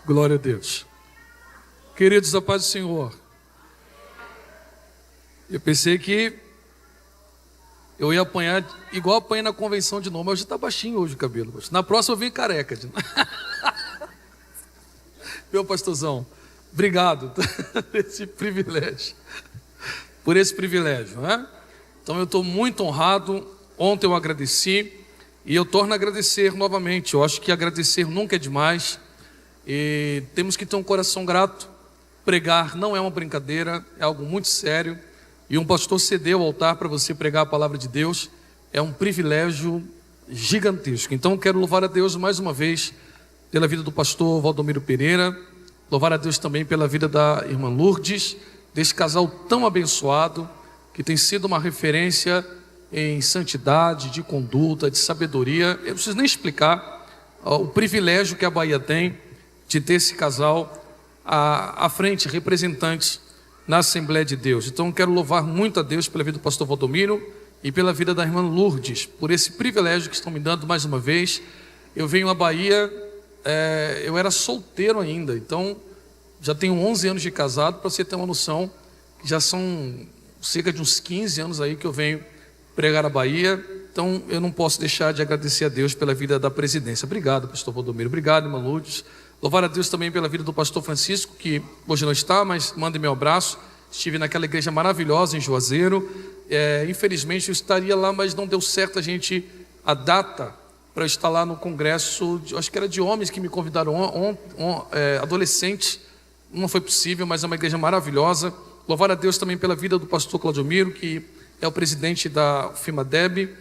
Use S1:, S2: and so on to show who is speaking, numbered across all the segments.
S1: Glória a Deus. Queridos, a paz do Senhor. Eu pensei que eu ia apanhar igual apanhei na convenção de novo, mas hoje está baixinho hoje o cabelo. Na próxima eu venho careca. Meu pastorzão, obrigado por esse privilégio, né? Então eu estou muito honrado. Ontem eu agradeci e eu torno a agradecer novamente. Eu acho que agradecer nunca é demais e temos que ter um coração grato. Pregar não é uma brincadeira, é algo muito sério. E um pastor ceder ao altar para você pregar a palavra de Deus é um privilégio gigantesco. Então eu quero louvar a Deus mais uma vez pela vida do pastor Valdomiro Pereira, louvar a Deus também pela vida da irmã Lourdes, desse casal tão abençoado, que tem sido uma referência em santidade, de conduta, de sabedoria. Eu não preciso nem explicar o privilégio que a Bahia tem de ter esse casal à frente, representantes na Assembleia de Deus. Então quero louvar muito a Deus pela vida do pastor Valdomiro e pela vida da irmã Lourdes, por esse privilégio que estão me dando mais uma vez. Eu venho à Bahia, eu era solteiro ainda, então já tenho 11 anos de casado, para você ter uma noção, já são cerca de uns 15 anos aí que eu venho pregar a Bahia. Então eu não posso deixar de agradecer a Deus pela vida da presidência. Obrigado, pastor Valdomiro, obrigado, irmã Lourdes. Louvar a Deus também pela vida do pastor Francisco, que hoje não está, mas mande meu abraço. Estive naquela igreja maravilhosa em Juazeiro. Infelizmente eu estaria lá, mas não deu certo a data para eu estar lá no congresso, acho que era de homens que me convidaram, adolescentes. Não foi possível, mas é uma igreja maravilhosa. Louvar a Deus também pela vida do pastor Claudiomiro, que é o presidente da FIMADEB.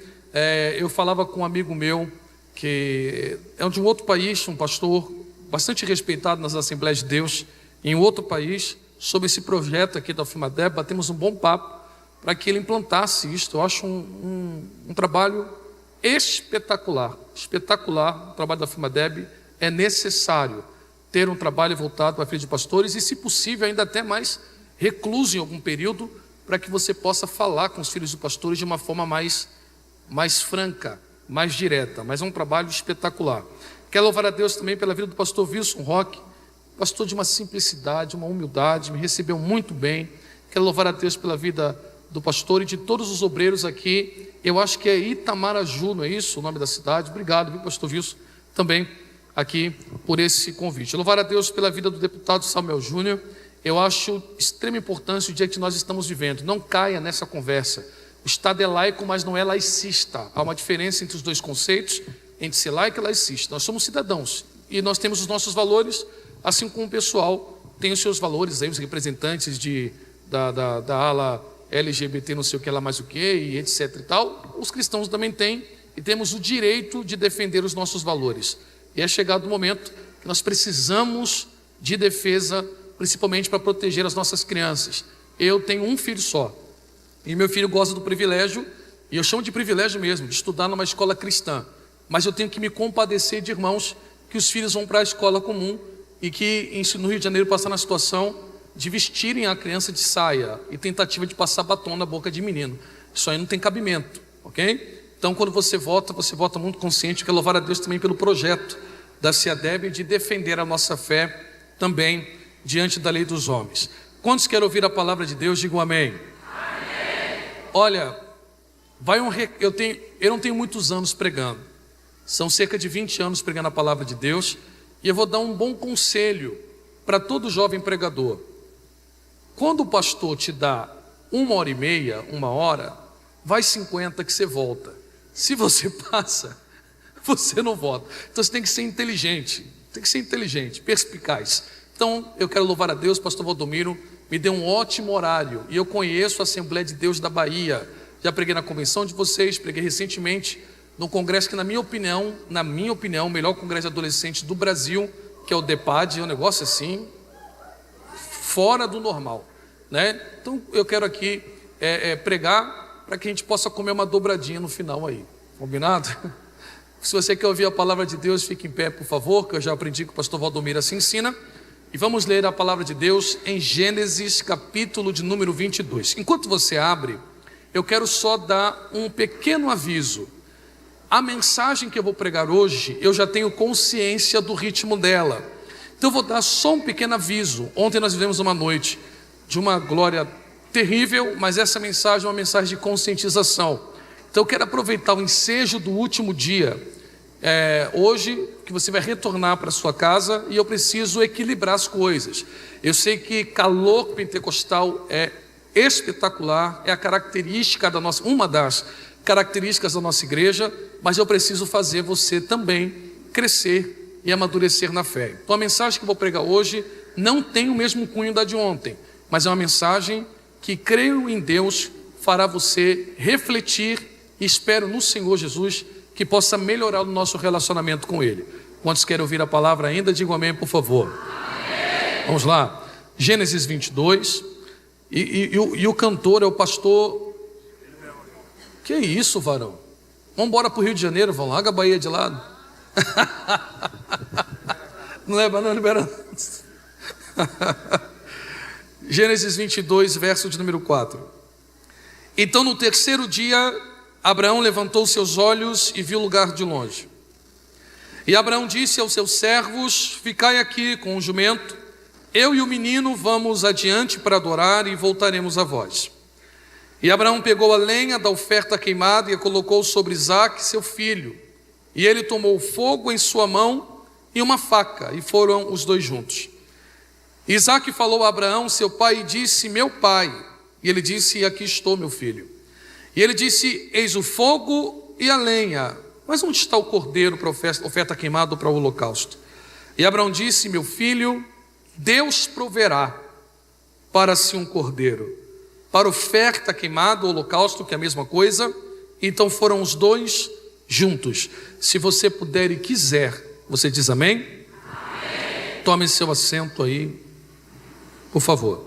S1: Eu falava com um amigo meu, que é de um outro país, um pastor bastante respeitado nas Assembleias de Deus, em outro país, sobre esse projeto aqui da FIMADEB. Batemos um bom papo para que ele implantasse isto. Eu acho um trabalho espetacular, o trabalho da FIMADEB. É necessário ter um trabalho voltado para a filha de pastores e, se possível, ainda até mais recluso em algum período, para que você possa falar com os filhos de pastores de uma forma mais franca, mais direta. Mas é um trabalho espetacular. Quero louvar a Deus também pela vida do pastor Wilson Roque, pastor de uma simplicidade, uma humildade, me recebeu muito bem. Quero louvar a Deus pela vida do pastor e de todos os obreiros aqui. Eu acho que é Itamaraju, não é isso o nome da cidade? Obrigado, viu, pastor Wilson, também aqui por esse convite. Louvar a Deus pela vida do deputado Samuel Júnior. Eu acho extrema importância o dia que nós estamos vivendo. Não caia nessa conversa. O Estado é laico, mas não é laicista. Há uma diferença entre os dois conceitos, entre ser laico e laicista. Nós somos cidadãos e nós temos os nossos valores, assim como o pessoal tem os seus valores, aí, os representantes da ala LGBT, não sei o que lá mais o que, e etc e tal. Os cristãos também têm e temos o direito de defender os nossos valores. E é chegado o momento que nós precisamos de defesa, principalmente para proteger as nossas crianças. Eu tenho um filho só e meu filho gosta do privilégio, e eu chamo de privilégio mesmo, de estudar numa escola cristã. Mas eu tenho que me compadecer de irmãos que os filhos vão para a escola comum e que no Rio de Janeiro passam na situação de vestirem a criança de saia e tentativa de passar batom na boca de menino. Isso aí não tem cabimento, ok? Então quando você vota muito consciente. Quero louvar a Deus também pelo projeto da CIADEB de defender a nossa fé também diante da lei dos homens. Quantos querem ouvir a palavra de Deus? Digam amém. Amém. Olha, eu não tenho muitos anos pregando. São cerca de 20 anos pregando a palavra de Deus. E eu vou dar um bom conselho para todo jovem pregador. Quando o pastor te dá 1h30, 1 hora, vai 50 que você volta. Se você passa, você não volta. Então você tem que ser inteligente, perspicaz. Então eu quero louvar a Deus, pastor Valdomiro me deu um ótimo horário. E eu conheço a Assembleia de Deus da Bahia. Já preguei na convenção de vocês, preguei recentemente no congresso que, na minha opinião, o melhor congresso de adolescentes do Brasil, que é o DEPAD. É um negócio assim, fora do normal, né? Então eu quero aqui pregar para que a gente possa comer uma dobradinha no final aí, combinado? Se você quer ouvir a palavra de Deus, fique em pé, por favor, que eu já aprendi que o pastor Valdomiro assim ensina. E vamos ler a palavra de Deus em Gênesis, capítulo de número 22. Enquanto você abre, eu quero só dar um pequeno aviso. A mensagem que eu vou pregar hoje, eu já tenho consciência do ritmo dela. Então eu vou dar só um pequeno aviso. Ontem nós vivemos uma noite de uma glória terrível, mas essa mensagem é uma mensagem de conscientização. Então eu quero aproveitar o ensejo do último dia, hoje, que você vai retornar para sua casa, e eu preciso equilibrar as coisas. Eu sei que calor pentecostal é espetacular, é a característica da nossa, uma das características da nossa igreja, mas eu preciso fazer você também crescer e amadurecer na fé. Então a mensagem que eu vou pregar hoje não tem o mesmo cunho da de ontem, mas é uma mensagem que, creio em Deus, fará você refletir, e espero no Senhor Jesus que possa melhorar o nosso relacionamento com Ele. Quantos querem ouvir a palavra ainda, digam amém, por favor. Amém. Vamos lá, Gênesis 22, e o cantor é o pastor... Que isso, varão? Vamos embora para o Rio de Janeiro, vamos lá, a Bahia de lado. Não leva não, libera. Gênesis 22, verso de número 4. Então no terceiro dia, Abraão levantou seus olhos e viu o lugar de longe. E Abraão disse aos seus servos: ficai aqui com o jumento, eu e o menino vamos adiante para adorar e voltaremos a vós. E Abraão pegou a lenha da oferta queimada e a colocou sobre Isaque, seu filho. E ele tomou o fogo em sua mão e uma faca, e foram os dois juntos. Isaque falou a Abraão, seu pai, e disse: meu pai. E ele disse: aqui estou, meu filho. E ele disse: eis o fogo e a lenha, mas onde está o cordeiro para a oferta queimada ou para o holocausto? E Abraão disse: meu filho, Deus proverá para si um cordeiro, para oferta queimada ou holocausto, que é a mesma coisa. Então foram os dois juntos. Se você puder e quiser, você diz amém? Amém. Tome seu assento aí, por favor.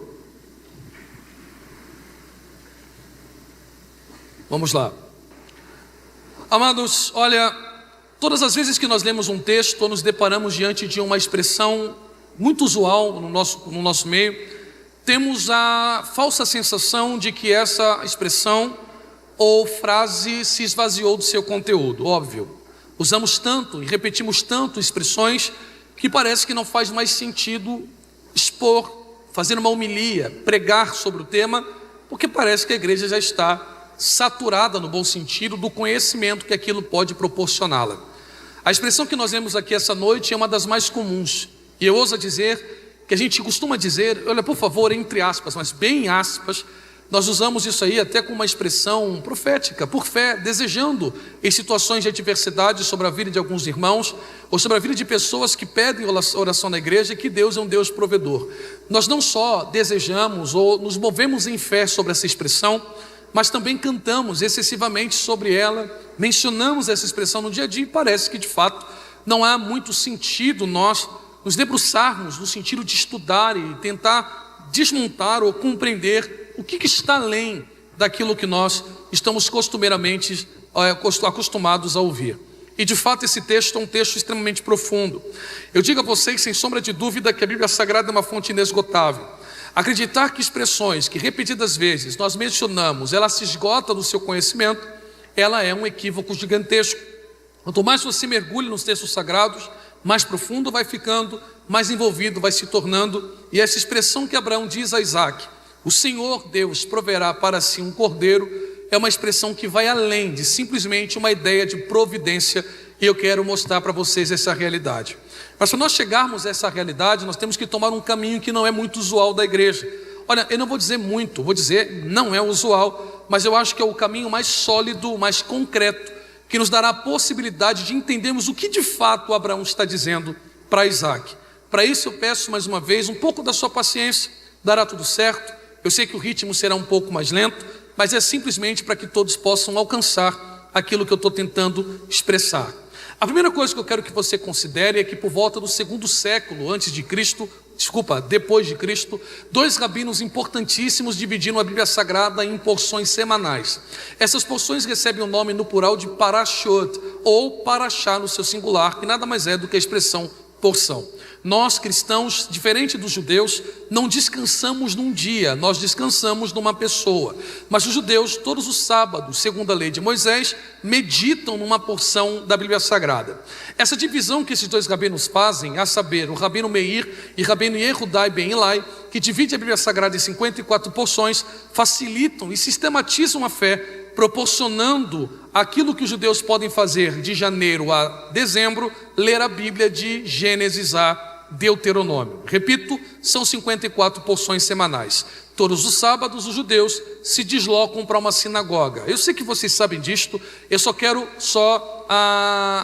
S1: Vamos lá. Amados, olha, todas as vezes que nós lemos um texto, nos deparamos diante de uma expressão muito usual no nosso meio, temos a falsa sensação de que essa expressão ou frase se esvaziou do seu conteúdo. Óbvio, usamos tanto e repetimos tanto expressões que parece que não faz mais sentido expor, fazer uma homilia, pregar sobre o tema, porque parece que a igreja já está saturada, no bom sentido, do conhecimento que aquilo pode proporcioná-la. A expressão que nós vemos aqui essa noite é uma das mais comuns, e eu ouso dizer que a gente costuma dizer, olha, por favor, entre aspas, mas bem aspas, nós usamos isso aí até com uma expressão profética, por fé, desejando em situações de adversidade sobre a vida de alguns irmãos, ou sobre a vida de pessoas que pedem oração na igreja, que Deus é um Deus provedor. Nós não só desejamos ou nos movemos em fé sobre essa expressão, mas também cantamos excessivamente sobre ela, mencionamos essa expressão no dia a dia, e parece que de fato não há muito sentido nós nos debruçarmos no sentido de estudar e tentar desmontar ou compreender o que está além daquilo que nós estamos costumeiramente acostumados a ouvir. E de fato esse texto é um texto extremamente profundo. Eu digo a vocês sem sombra de dúvida que a Bíblia Sagrada é uma fonte inesgotável. Acreditar que expressões que repetidas vezes nós mencionamos, ela se esgota do seu conhecimento, ela é um equívoco gigantesco. Quanto mais você mergulha nos textos sagrados, mais profundo vai ficando, mais envolvido vai se tornando. E essa expressão que Abraão diz a Isaque, o Senhor Deus proverá para si um cordeiro, é uma expressão que vai além de simplesmente uma ideia de providência, e eu quero mostrar para vocês essa realidade. Mas para nós chegarmos a essa realidade, nós temos que tomar um caminho que não é muito usual da igreja. Olha, eu não vou dizer muito, vou dizer não é usual, mas eu acho que é o caminho mais sólido, mais concreto, que nos dará a possibilidade de entendermos o que de fato Abraão está dizendo para Isaque. Para isso eu peço mais uma vez um pouco da sua paciência, dará tudo certo. Eu sei que o ritmo será um pouco mais lento, mas é simplesmente para que todos possam alcançar aquilo que eu estou tentando expressar. A primeira coisa que eu quero que você considere é que por volta do 2º século depois de Cristo, dois rabinos importantíssimos dividiram a Bíblia Sagrada em porções semanais. Essas porções recebem o nome no plural de parashot, ou parashá no seu singular, que nada mais é do que a expressão porção. Nós cristãos, diferente dos judeus, não descansamos num dia, nós descansamos numa pessoa. Mas os judeus, todos os sábados, segundo a lei de Moisés, meditam numa porção da Bíblia Sagrada. Essa divisão que esses dois rabinos fazem, a saber, o rabino Meir e o rabino Yehudai Ben Ilai, que divide a Bíblia Sagrada em 54 porções, facilitam e sistematizam a fé, proporcionando aquilo que os judeus podem fazer de janeiro a dezembro, ler a Bíblia de Gênesis a Deuteronômio. Repito, são 54 porções semanais. Todos os sábados os judeus se deslocam para uma sinagoga. Eu sei que vocês sabem disto, eu só quero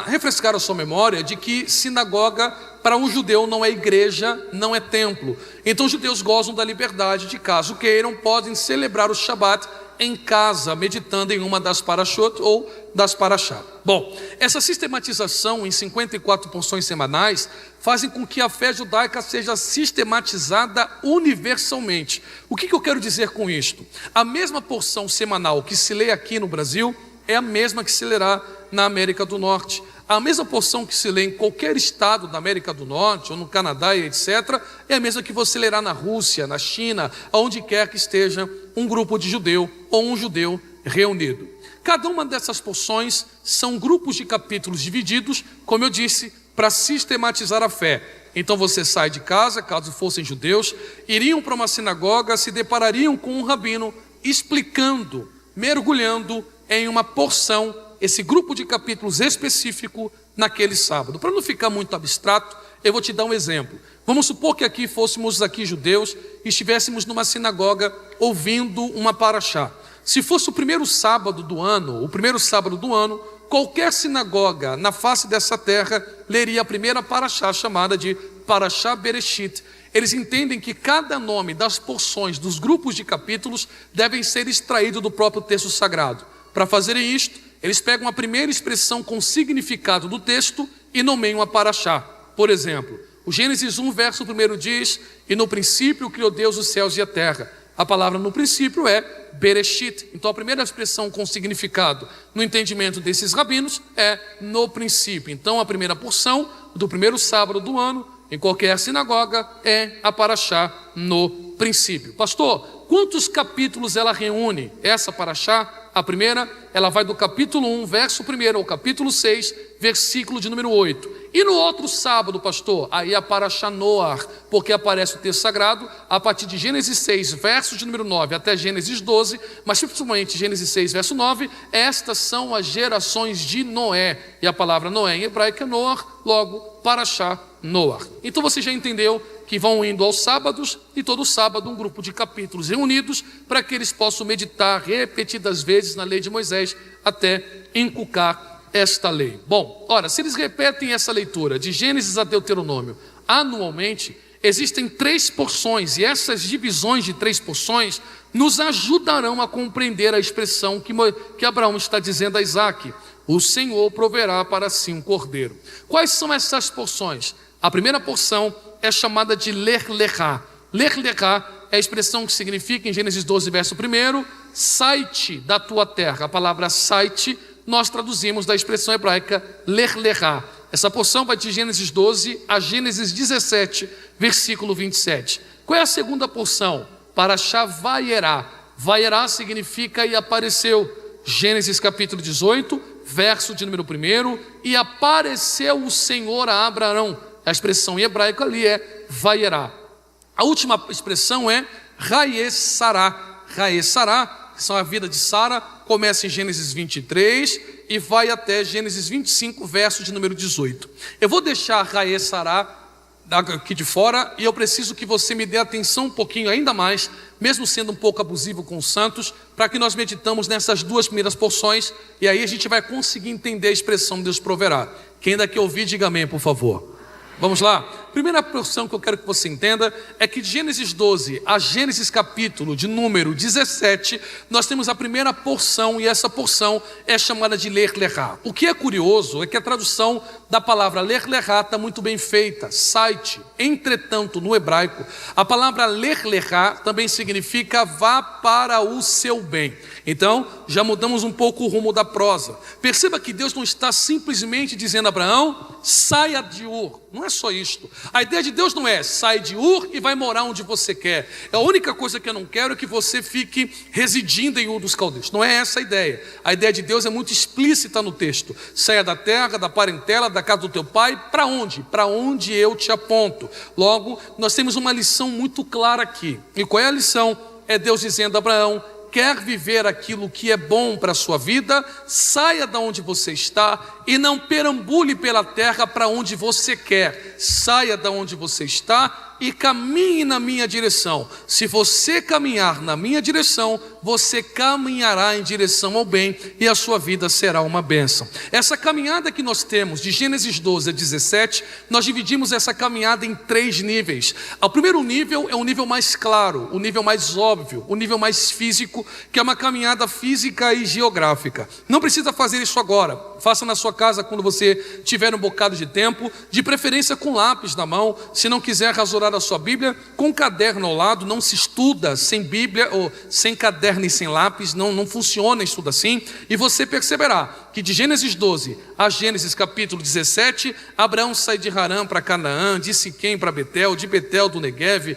S1: refrescar a sua memória de que sinagoga para um judeu não é igreja, não é templo. Então os judeus gozam da liberdade de, caso queiram, podem celebrar o Shabat em casa, meditando em uma das parashot ou das parashá. Bom, essa sistematização em 54 porções semanais fazem com que a fé judaica seja sistematizada universalmente. O que eu quero dizer com isto? A mesma porção semanal que se lê aqui no Brasil é a mesma que se lerá na América do Norte. A mesma porção que se lê em qualquer estado da América do Norte, ou no Canadá e etc., é a mesma que você lerá na Rússia, na China, aonde quer que esteja um grupo de judeu ou um judeu reunido. Cada uma dessas porções são grupos de capítulos divididos, como eu disse, para sistematizar a fé. Então você sai de casa, caso fossem judeus, iriam para uma sinagoga, se deparariam com um rabino explicando, mergulhando em uma porção, esse grupo de capítulos específico naquele sábado. Para não ficar muito abstrato, eu vou te dar um exemplo. Vamos supor que aqui fôssemos judeus e estivéssemos numa sinagoga ouvindo uma parashá. Se fosse o primeiro sábado do ano, qualquer sinagoga na face dessa terra leria a primeira parashá, chamada de Parashá Bereshit. Eles entendem que cada nome das porções dos grupos de capítulos devem ser extraído do próprio texto sagrado. Para fazerem isto, eles pegam a primeira expressão com significado do texto e nomeiam a parashá. Por exemplo, o Gênesis 1, verso 1 diz: e no princípio criou Deus os céus e a terra. A palavra no princípio é Bereshit. Então a primeira expressão com significado no entendimento desses rabinos é no princípio. Então a primeira porção do primeiro sábado do ano, em qualquer sinagoga, é a parashá no princípio. Pastor, quantos capítulos ela reúne? Essa parashá, a primeira, ela vai do capítulo 1, verso 1 ao capítulo 6, versículo de número 8. E no outro sábado, pastor, aí a parashá Noar, porque aparece o texto sagrado a partir de Gênesis 6, verso de número 9 até Gênesis 12, mas principalmente Gênesis 6, verso 9, estas são as gerações de Noé. E a palavra Noé em hebraico é Noar, logo parashá Noar. Então você já entendeu que vão indo aos sábados, e todo sábado um grupo de capítulos reunidos para que eles possam meditar repetidas vezes na lei de Moisés até inculcar esta lei. Bom, ora, se eles repetem essa leitura de Gênesis a Deuteronômio anualmente, existem 3 porções, e essas divisões de 3 porções nos ajudarão a compreender a expressão que Abraão está dizendo a Isaque: o Senhor proverá para si um cordeiro. Quais são essas porções? A primeira porção é chamada de Ler Lechá. Ler Lechá é a expressão que significa, em Gênesis 12, verso 1, sai-te da tua terra. A palavra sai-te nós traduzimos da expressão hebraica Ler Lechá. Essa porção vai de Gênesis 12 a Gênesis 17, versículo 27. Qual é a segunda porção? Parashá Vayerá. Vayerá significa e apareceu. Gênesis capítulo 18, verso de número 1, e apareceu o Senhor a Abraão. A expressão em hebraico ali é Vayerá. A última expressão é Raes Sará. Raes Sará, que são a vida de Sara, começa em Gênesis 23 e vai até Gênesis 25, verso de número 18. Eu vou deixar Raes Sará aqui de fora, e eu preciso que você me dê atenção um pouquinho ainda mais, mesmo sendo um pouco abusivo com os santos, para que nós meditamos nessas 2 primeiras porções, e aí a gente vai conseguir entender a expressão Deus proverá. Quem ainda quer ouvir, diga amém, por favor. Vamos lá? Primeira porção que eu quero que você entenda é que de Gênesis 12 a Gênesis capítulo de número 17, nós temos a primeira porção, e essa porção é chamada de Ler Lechá. O que é curioso é que a tradução da palavra Ler Lechá está muito bem feita, site. Entretanto, no hebraico, a palavra Ler Lechá também significa vá para o seu bem. Então, já mudamos um pouco o rumo da prosa. Perceba que Deus não está simplesmente dizendo a Abraão, saia de Ur. Não é só isto. A ideia de Deus não é sai de Ur e vai morar onde você quer. A única coisa que eu não quero é que você fique residindo em Ur dos Caldeus. Não é essa a ideia. A ideia de Deus é muito explícita no texto. Saia da terra, da parentela, da casa do teu pai. Para onde? Para onde eu te aponto. Logo, nós temos uma lição muito clara aqui. E qual é a lição? É Deus dizendo a Abraão: quer viver aquilo que é bom para a sua vida, saia de onde você está e não perambule pela terra para onde você quer. Saia de onde você está e caminhe na minha direção. Se você caminhar na minha direção, você caminhará em direção ao bem e a sua vida será uma bênção. Essa caminhada que nós temos de Gênesis 12 a 17, nós dividimos essa caminhada em 3 níveis. O primeiro nível é o nível mais claro, o nível mais óbvio, o nível mais físico, que é uma caminhada física e geográfica. Não precisa fazer isso agora. Faça na sua casa quando você tiver um bocado de tempo, de preferência com lápis na mão. Se não quiser rasurar a sua Bíblia, com caderno ao lado. Não se estuda sem Bíblia ou sem caderno e sem lápis, não funciona estudo assim. E você perceberá que de Gênesis 12 a Gênesis capítulo 17, Abraão sai de Harã para Canaã, de Siquém para Betel, de Betel do Negueve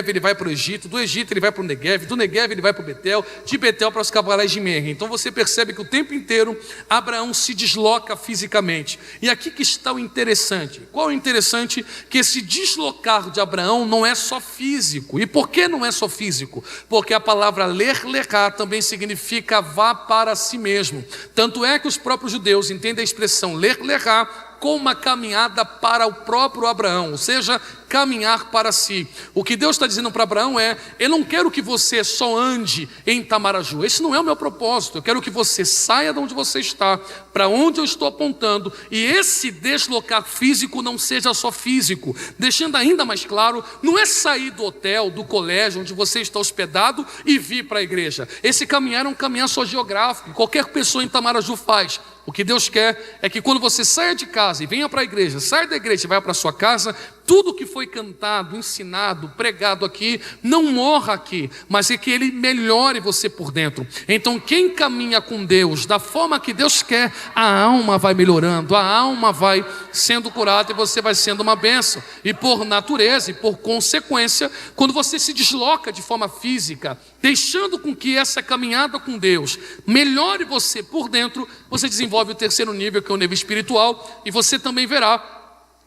S1: ele vai para o Egito, do Egito ele vai para o Negueve, do Negueve ele vai para o Betel, de Betel para os cavaleiros de Merre. Então você percebe que o tempo inteiro Abraão se desloca fisicamente. E aqui que está o interessante. Qual é o interessante? Que esse deslocar de Abraão não é só físico. E por que não é só físico? Porque a palavra ler-lerá também significa vá para si mesmo. Tanto é que os próprios judeus entendem a expressão ler-lerá como uma caminhada para o próprio Abraão, ou seja, caminhar para si. O que Deus está dizendo para Abraão é: eu não quero que você só ande em Tamaraju, esse não é o meu propósito. Eu quero que você saia de onde você está, para onde eu estou apontando, e esse deslocar físico não seja só físico. Deixando ainda mais claro, não é sair do hotel, do colégio onde você está hospedado e vir para a igreja. Esse caminhar é um caminhar só geográfico, qualquer pessoa em Tamaraju faz. O que Deus quer é que quando você saia de casa e venha para a igreja, saia da igreja e vai para a sua casa, tudo que foi cantado, ensinado, pregado aqui, não morra aqui, mas é que ele melhore você por dentro. Então quem caminha com Deus da forma que Deus quer, a alma vai melhorando, a alma vai sendo curada e você vai sendo uma bênção. E por natureza e por consequência, quando você se desloca de forma física, deixando com que essa caminhada com Deus melhore você por dentro, você desenvolve o terceiro nível, que é o nível espiritual, e você também verá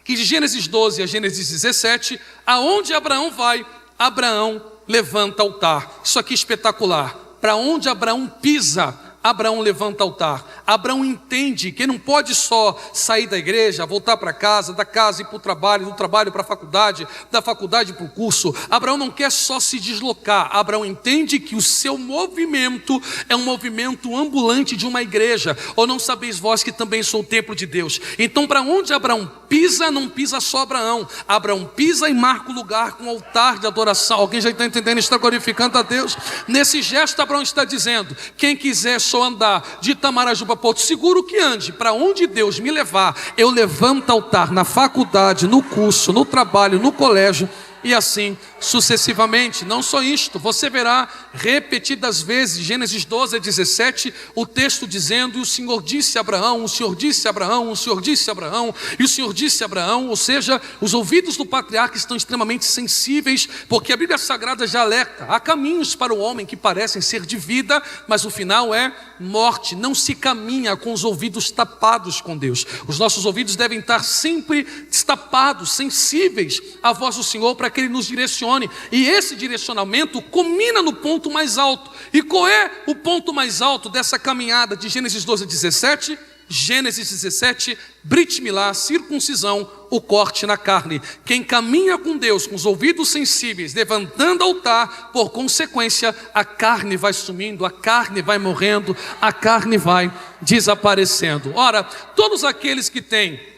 S1: que de Gênesis 12 a Gênesis 17, aonde Abraão vai, Abraão levanta altar. Isso aqui é espetacular. Para onde Abraão pisa, Abraão levanta altar. Abraão entende que não pode só sair da igreja, voltar para casa, da casa ir para o trabalho, do trabalho para a faculdade, da faculdade para o curso. Abraão não quer só se deslocar. Abraão entende que o seu movimento é um movimento ambulante de uma igreja. Ou não sabeis vós que também sou o templo de Deus? Então para onde Abraão pisa, não pisa só Abraão. Abraão pisa e marca o lugar com altar de adoração. Alguém já está entendendo? Está glorificando a Deus? Nesse gesto Abraão está dizendo: quem quiser só andar de Tamaraju para Porto Seguro, que ande. Para onde Deus me levar, eu levanto altar na faculdade, no curso, no trabalho, no colégio, e assim sucessivamente. Não só isto, você verá repetidas vezes, Gênesis 12 a 17, o texto dizendo: e o Senhor disse a Abraão, o Senhor disse a Abraão, o Senhor disse a Abraão, e o Senhor disse a Abraão. Ou seja, os ouvidos do patriarca estão extremamente sensíveis, porque a Bíblia Sagrada já alerta: há caminhos para o homem que parecem ser de vida, mas o final é morte. Não se caminha com os ouvidos tapados com Deus. Os nossos ouvidos devem estar sempre destapados, sensíveis à voz do Senhor, para que Ele nos direcione. E esse direcionamento culmina no ponto mais alto. E qual é o ponto mais alto dessa caminhada de Gênesis 12 a 17? Gênesis 17, Brit Milá, circuncisão, o corte na carne. Quem caminha com Deus, com os ouvidos sensíveis, levantando altar, por consequência, a carne vai sumindo, a carne vai morrendo, a carne vai desaparecendo. Ora, todos aqueles que têm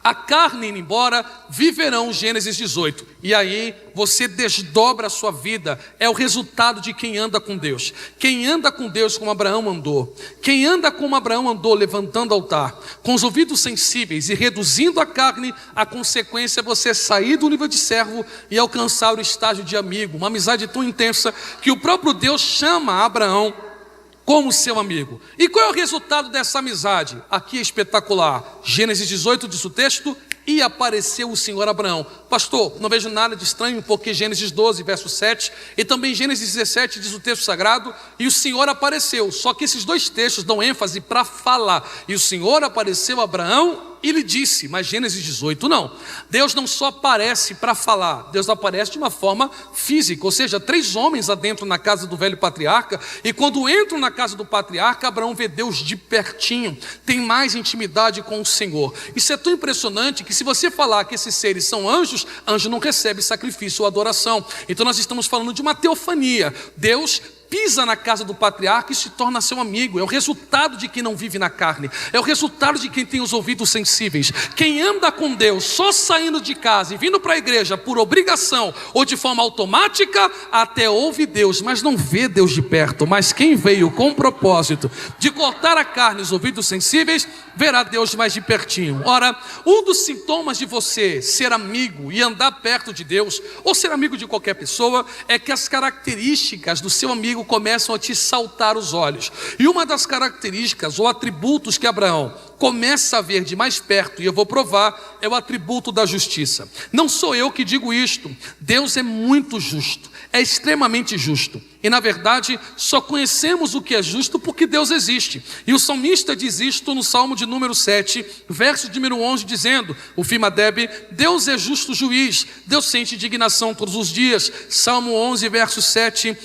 S1: a carne indo embora, viverão. Gênesis 18. E aí você desdobra a sua vida. É o resultado de quem anda com Deus. Quem anda com Deus como Abraão andou. Quem anda como Abraão andou, levantando altar, com os ouvidos sensíveis e reduzindo a carne, a consequência é você sair do nível de servo e alcançar o estágio de amigo. Uma amizade tão intensa que o próprio Deus chama Abraão como seu amigo. E qual é o resultado dessa amizade? Aqui é espetacular. Gênesis 18 diz o texto: e apareceu o Senhor a Abraão. Pastor, não vejo nada de estranho, porque Gênesis 12, verso 7, e também Gênesis 17 diz o texto sagrado, e o Senhor apareceu. Só que esses dois textos dão ênfase para falar. E o Senhor apareceu a Abraão e lhe disse, mas Gênesis 18 não. Deus não só aparece para falar, Deus aparece de uma forma física, ou seja, 3 homens adentro na casa do velho patriarca, e quando entram na casa do patriarca, Abraão vê Deus de pertinho, tem mais intimidade com o Senhor. Isso é tão impressionante que se você falar que esses seres são anjos, anjo não recebe sacrifício ou adoração. Então nós estamos falando de uma teofania. Deus pisa na casa do patriarca e se torna seu amigo. É o resultado de quem não vive na carne, é o resultado de quem tem os ouvidos sensíveis. Quem anda com Deus só saindo de casa e vindo para a igreja por obrigação ou de forma automática, até ouve Deus, mas não vê Deus de perto. Mas quem veio com o propósito de cortar a carne e os ouvidos sensíveis, verá Deus mais de pertinho. Ora, um dos sintomas de você ser amigo e andar perto de Deus, ou ser amigo de qualquer pessoa, é que as características do seu amigo começam a te saltar os olhos. E uma das características ou atributos que Abraão começa a ver de mais perto, e eu vou provar, é o atributo da justiça. Não sou eu que digo isto, Deus é muito justo, é extremamente justo. E na verdade, só conhecemos o que é justo porque Deus existe. E o salmista diz isto no Salmo de número 7, verso de número 11, dizendo, o Fimadeb, Deus é justo juiz, Deus sente indignação todos os dias. Salmo 11, verso 7,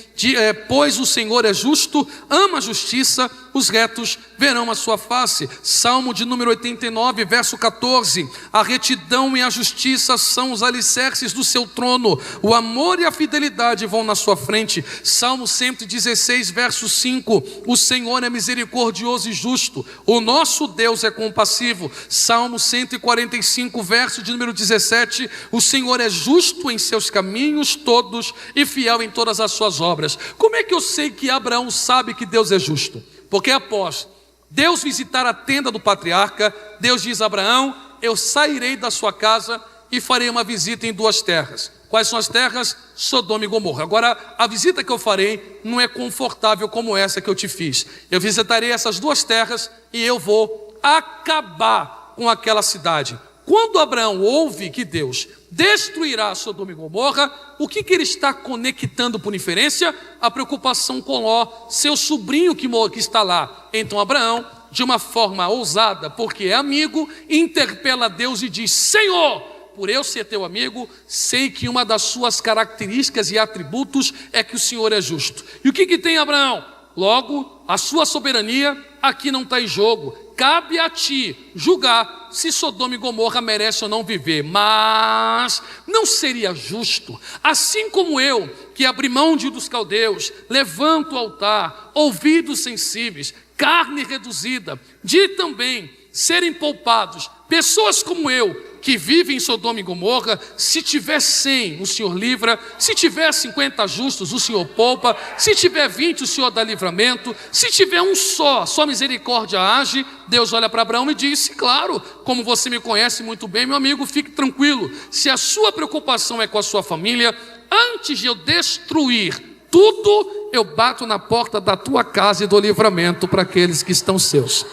S1: pois o Senhor é justo, ama a justiça, os retos verão a sua face. Salmo de número 89, verso 14, a retidão e a justiça são os alicerces do seu trono, o amor e a fidelidade vão na sua frente. Salmo 116, verso 5, o Senhor é misericordioso e justo, o nosso Deus é compassivo. Salmo 145, verso de número 17, o Senhor é justo em seus caminhos todos e fiel em todas as suas obras. Como é que eu sei que Abraão sabe que Deus é justo? Porque após Deus visitar a tenda do patriarca, Deus diz a Abraão, eu sairei da sua casa e farei uma visita em 2 terras. Quais são as terras? Sodoma e Gomorra. Agora, a visita que eu farei não é confortável como essa que eu te fiz. Eu visitarei essas 2 terras e eu vou acabar com aquela cidade. Quando Abraão ouve que Deus destruirá Sodoma e Gomorra, o que ele está conectando por inferência? A preocupação com Ló, seu sobrinho que está lá. Então Abraão, de uma forma ousada, porque é amigo, interpela Deus e diz, Senhor, por eu ser teu amigo, sei que uma das suas características e atributos é que o Senhor é justo. E o que tem Abraão? Logo, a sua soberania aqui não está em jogo. Cabe a ti julgar se Sodoma e Gomorra merece ou não viver. Mas não seria justo, assim como eu, que abri mão dos caldeus, levanto o altar, ouvidos sensíveis, carne reduzida, de também serem poupados pessoas como eu, que vivem em Sodoma e Gomorra. Se tiver 100, o Senhor livra. Se tiver 50 justos, o Senhor poupa. Se tiver 20, o Senhor dá livramento. Se tiver um só misericórdia age. Deus olha para Abraão e disse, claro, como você me conhece muito bem, meu amigo, fique tranquilo. Se a sua preocupação é com a sua família, antes de eu destruir tudo, eu bato na porta da tua casa e dou livramento para aqueles que estão seus.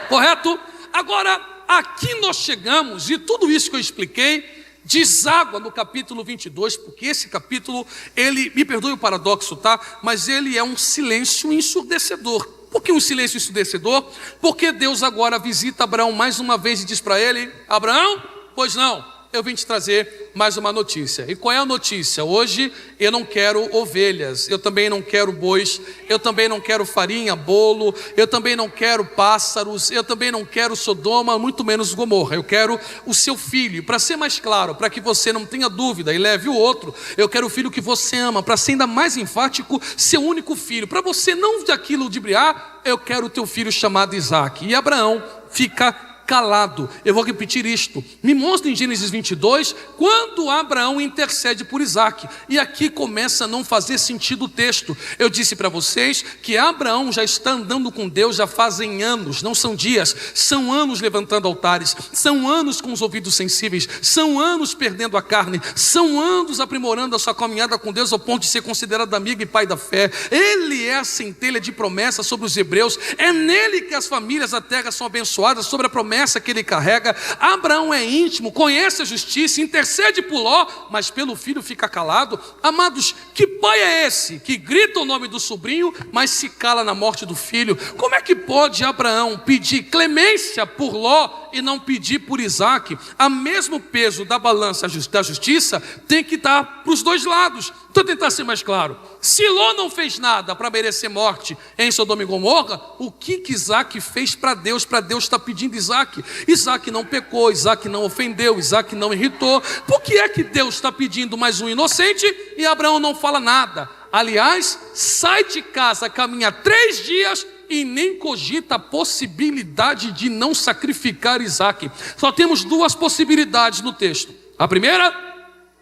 S1: Correto? Agora, aqui nós chegamos, e tudo isso que eu expliquei deságua no capítulo 22, porque esse capítulo, ele, me perdoe o paradoxo, tá? Mas ele é um silêncio ensurdecedor. Por que um silêncio ensurdecedor? Porque Deus agora visita Abraão mais uma vez e diz para ele, Abraão, pois não, eu vim te trazer mais uma notícia. E qual é a notícia? Hoje eu não quero ovelhas, eu também não quero bois, eu também não quero farinha, bolo, eu também não quero pássaros, eu também não quero Sodoma, muito menos Gomorra. Eu quero o seu filho. Para ser mais claro, para que você não tenha dúvida e leve o outro, eu quero o filho que você ama. Para ser ainda mais enfático, seu único filho. Para você não daquilo de briar, eu quero o teu filho chamado Isaque. E Abraão fica calado. Eu vou repetir isto. Me mostra em Gênesis 22, quando Abraão intercede por Isaque. E aqui começa a não fazer sentido o texto. Eu disse para vocês que Abraão já está andando com Deus já fazem anos, não são dias, são anos levantando altares, são anos com os ouvidos sensíveis, são anos perdendo a carne, são anos aprimorando a sua caminhada com Deus ao ponto de ser considerado amigo e pai da fé. Ele é a centelha de promessa sobre os hebreus, é nele que as famílias da terra são abençoadas, sobre a promessa promessa que ele carrega. Abraão é íntimo, conhece a justiça, intercede por Ló, mas pelo filho fica calado. Amados, que pai é esse que grita o nome do sobrinho, mas se cala na morte do filho? Como é que pode Abraão pedir clemência por Ló e não pedir por Isaac? A mesmo peso da balança da justiça tem que dar para os dois lados. Estou tentando ser mais claro. Se Ló não fez nada para merecer morte em Sodoma e Gomorra, o que Isaac fez para Deus? Para Deus estar pedindo Isaac. Isaac não pecou, Isaac não ofendeu, Isaac não irritou. Por que é que Deus está pedindo mais um inocente e Abraão não fala nada? Aliás, sai de casa, caminha 3 dias e nem cogita a possibilidade de não sacrificar Isaac. Só temos 2 possibilidades no texto. A primeira,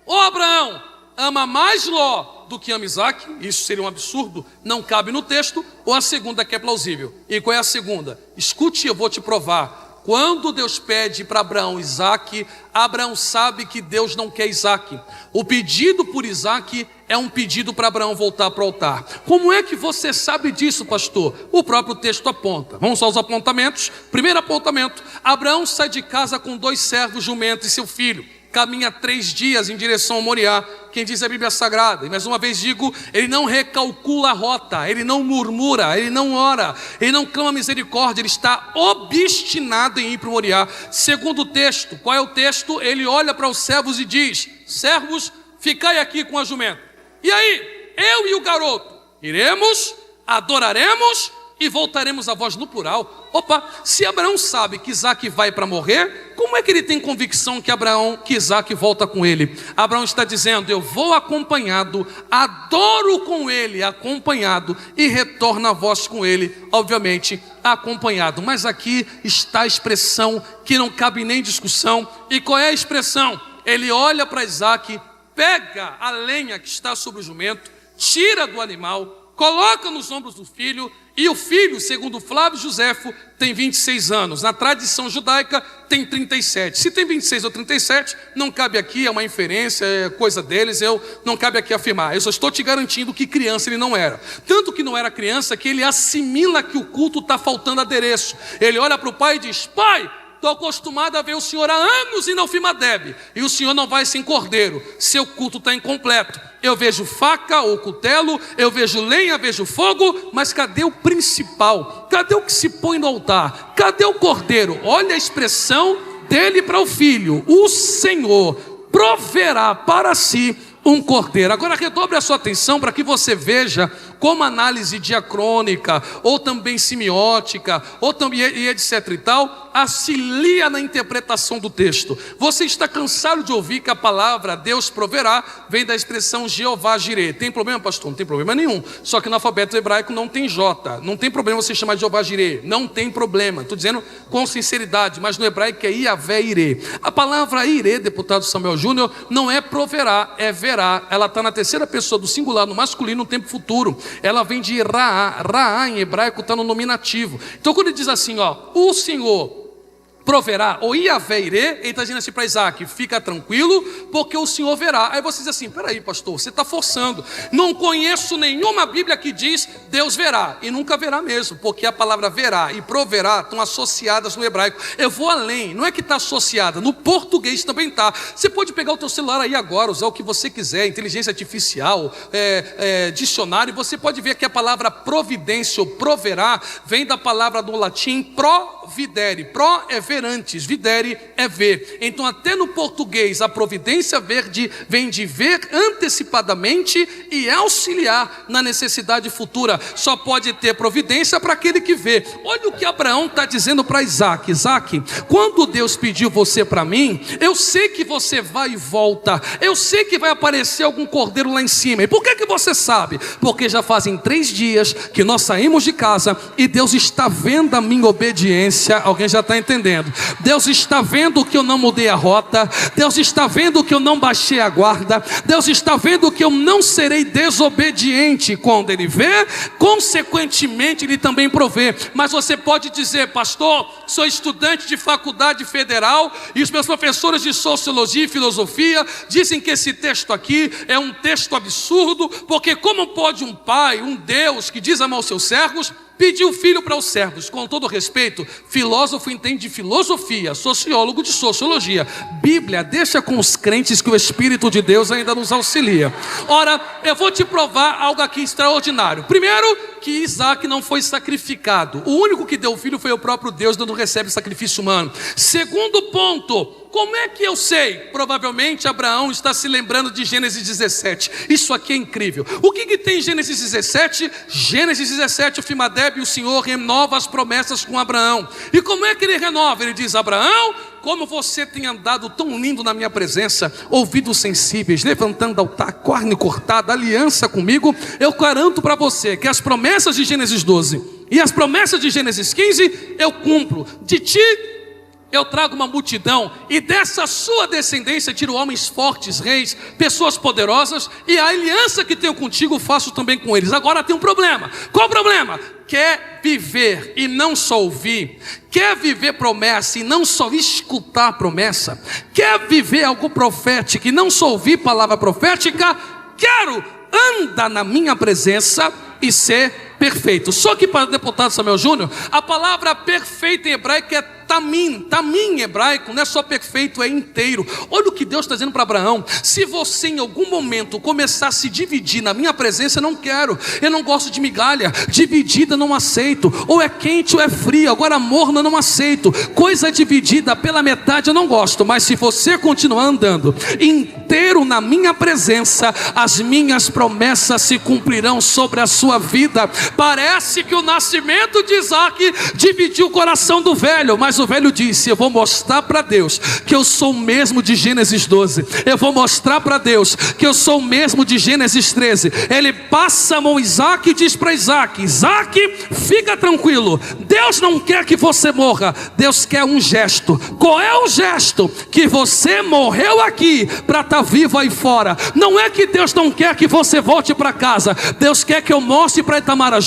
S1: ou Abraão ama mais Ló do que ama Isaac, isso seria um absurdo, não cabe no texto. Ou a segunda, que é plausível. E qual é a segunda? Escute, eu vou te provar. Quando Deus pede para Abraão Isaac, Abraão sabe que Deus não quer Isaac. O pedido por Isaac é um pedido para Abraão voltar para o altar. Como é que você sabe disso, pastor? O próprio texto aponta. Vamos aos apontamentos. Primeiro apontamento: Abraão sai de casa com 2 servos, jumento e seu filho. Caminha 3 dias em direção ao Moriá. Quem diz a Bíblia Sagrada, e mais uma vez digo, ele não recalcula a rota, ele não murmura, ele não ora, ele não clama misericórdia, ele está obstinado em ir para o Moriá. Segundo o texto, qual é o texto? Ele olha para os servos e diz: servos, ficai aqui com a jumenta. E aí, eu e o garoto iremos, adoraremos e voltaremos a voz no plural. Opa, se Abraão sabe que Isaac vai para morrer, como é que ele tem convicção que Isaac volta com ele? Abraão está dizendo: eu vou acompanhado, adoro com ele acompanhado e retorno a voz com ele, obviamente acompanhado. Mas aqui está a expressão que não cabe nem discussão. E qual é a expressão? Ele olha para Isaac, pega a lenha que está sobre o jumento, tira do animal, coloca nos ombros do filho. E o filho, segundo Flávio Josefo, tem 26 anos. Na tradição judaica tem 37. Se tem 26 ou 37, não cabe aqui, é uma inferência, é coisa deles, não cabe aqui afirmar. Eu só estou te garantindo que criança ele não era. Tanto que não era criança que ele assimila que o culto está faltando adereço. Ele olha para o pai e diz: pai, estou acostumado a ver o senhor há anos e não Fimadeb, e o senhor não vai sem cordeiro, seu culto está incompleto. Eu vejo faca ou cutelo, eu vejo lenha, vejo fogo, mas cadê o principal? Cadê o que se põe no altar? Cadê o cordeiro? Olha a expressão dele para o filho: o Senhor proverá para si um cordeiro. Agora redobre a sua atenção para que você veja como análise diacrônica, ou também semiótica, ou também etc e tal, auxilia na interpretação do texto. Você está cansado de ouvir que a palavra Deus proverá vem da expressão Jeová Jireh. Tem problema, pastor? Não tem problema nenhum. Só que no alfabeto hebraico não tem J. Não tem problema você chamar de Jeová Jireh. Não tem problema. Estou dizendo com sinceridade, mas no hebraico é Iavé Irê. A palavra Irê, deputado Samuel Júnior, não é proverá, é verá. Ela está na terceira pessoa do singular, no masculino, no tempo futuro. Ela vem de Raá. Raá em hebraico está no nominativo. Então quando ele diz assim, o Senhor proverá, ou Iavé Irê, ele está dizendo assim para Isaac: fica tranquilo, porque o Senhor verá. Aí você diz assim: peraí, pastor, você está forçando. Não conheço nenhuma Bíblia que diz Deus verá, e nunca verá mesmo, porque a palavra verá e proverá estão associadas no hebraico. Eu vou além, não é que está associada, no português também está. Você pode pegar o teu celular aí agora, usar o que você quiser, inteligência artificial, dicionário, você pode ver que a palavra providência ou proverá vem da palavra do latim providere. Pro é ver antes, videre é ver. Então até no português a providência vem de ver antecipadamente e auxiliar na necessidade futura. Só pode ter providência para aquele que vê. Olha o que Abraão está dizendo para Isaac: Isaac, quando Deus pediu você para mim, eu sei que você vai e volta, eu sei que vai aparecer algum cordeiro lá em cima. E por que você sabe? Porque já fazem 3 dias que nós saímos de casa e Deus está vendo a minha obediência. Alguém já está entendendo? Deus está vendo que eu não mudei a rota, Deus está vendo que eu não baixei a guarda, Deus está vendo que eu não serei desobediente. Quando Ele vê, consequentemente Ele também provê. Mas você pode dizer: pastor, sou estudante de faculdade federal e os meus professores de sociologia e filosofia dizem que esse texto aqui é um texto absurdo, porque como pode um pai, um Deus que diz amar os seus servos, pediu filho para os servos. Com todo respeito, filósofo entende de filosofia, sociólogo de sociologia. Bíblia deixa com os crentes que o Espírito de Deus ainda nos auxilia. Ora, eu vou te provar algo aqui extraordinário. Primeiro, que Isaac não foi sacrificado. O único que deu filho foi o próprio Deus, não recebe sacrifício humano. Segundo ponto, como é que eu sei? Provavelmente Abraão está se lembrando de Gênesis 17. Isso aqui é incrível. O que tem em Gênesis 17? Gênesis 17, o Fimadeb, o Senhor renova as promessas com Abraão. E como é que ele renova? Ele diz: Abraão, como você tem andado tão lindo na minha presença, ouvidos sensíveis, levantando altar, carne cortada, aliança comigo, eu garanto para você que as promessas de Gênesis 12 e as promessas de Gênesis 15 eu cumpro. De ti eu trago uma multidão, e dessa sua descendência tiro homens fortes, reis, pessoas poderosas, e a aliança que tenho contigo faço também com eles. Agora tem um problema. Qual o problema? Quer viver e não só ouvir, quer viver promessa e não só escutar promessa, quer viver algo profético e não só ouvir palavra profética, quero andar na minha presença e ser perfeito. Só que para o deputado Samuel Júnior, a palavra perfeito em hebraico é tamim. Tamim em hebraico não é só perfeito, é inteiro. Olha o que Deus está dizendo para Abraão: se você em algum momento começar a se dividir na minha presença, eu não quero. Eu não gosto de migalha, dividida não aceito. Ou é quente ou é frio. Agora morna não aceito. Coisa dividida pela metade eu não gosto. Mas se você continuar andando inteiro na minha presença, as minhas promessas se cumprirão sobre a sua vida. Parece que o nascimento de Isaac dividiu o coração do velho, mas o velho disse: eu vou mostrar para Deus que eu sou o mesmo de Gênesis 12. Eu vou mostrar para Deus que eu sou o mesmo de Gênesis 13. Ele passa a mão a Isaac e diz para Isaac: Isaac, fica tranquilo, Deus não quer que você morra, Deus quer um gesto. Qual é o gesto? Que você morreu aqui para estar vivo aí fora. Não é que Deus não quer que você volte para casa. Deus quer que eu mostre para Itamaraju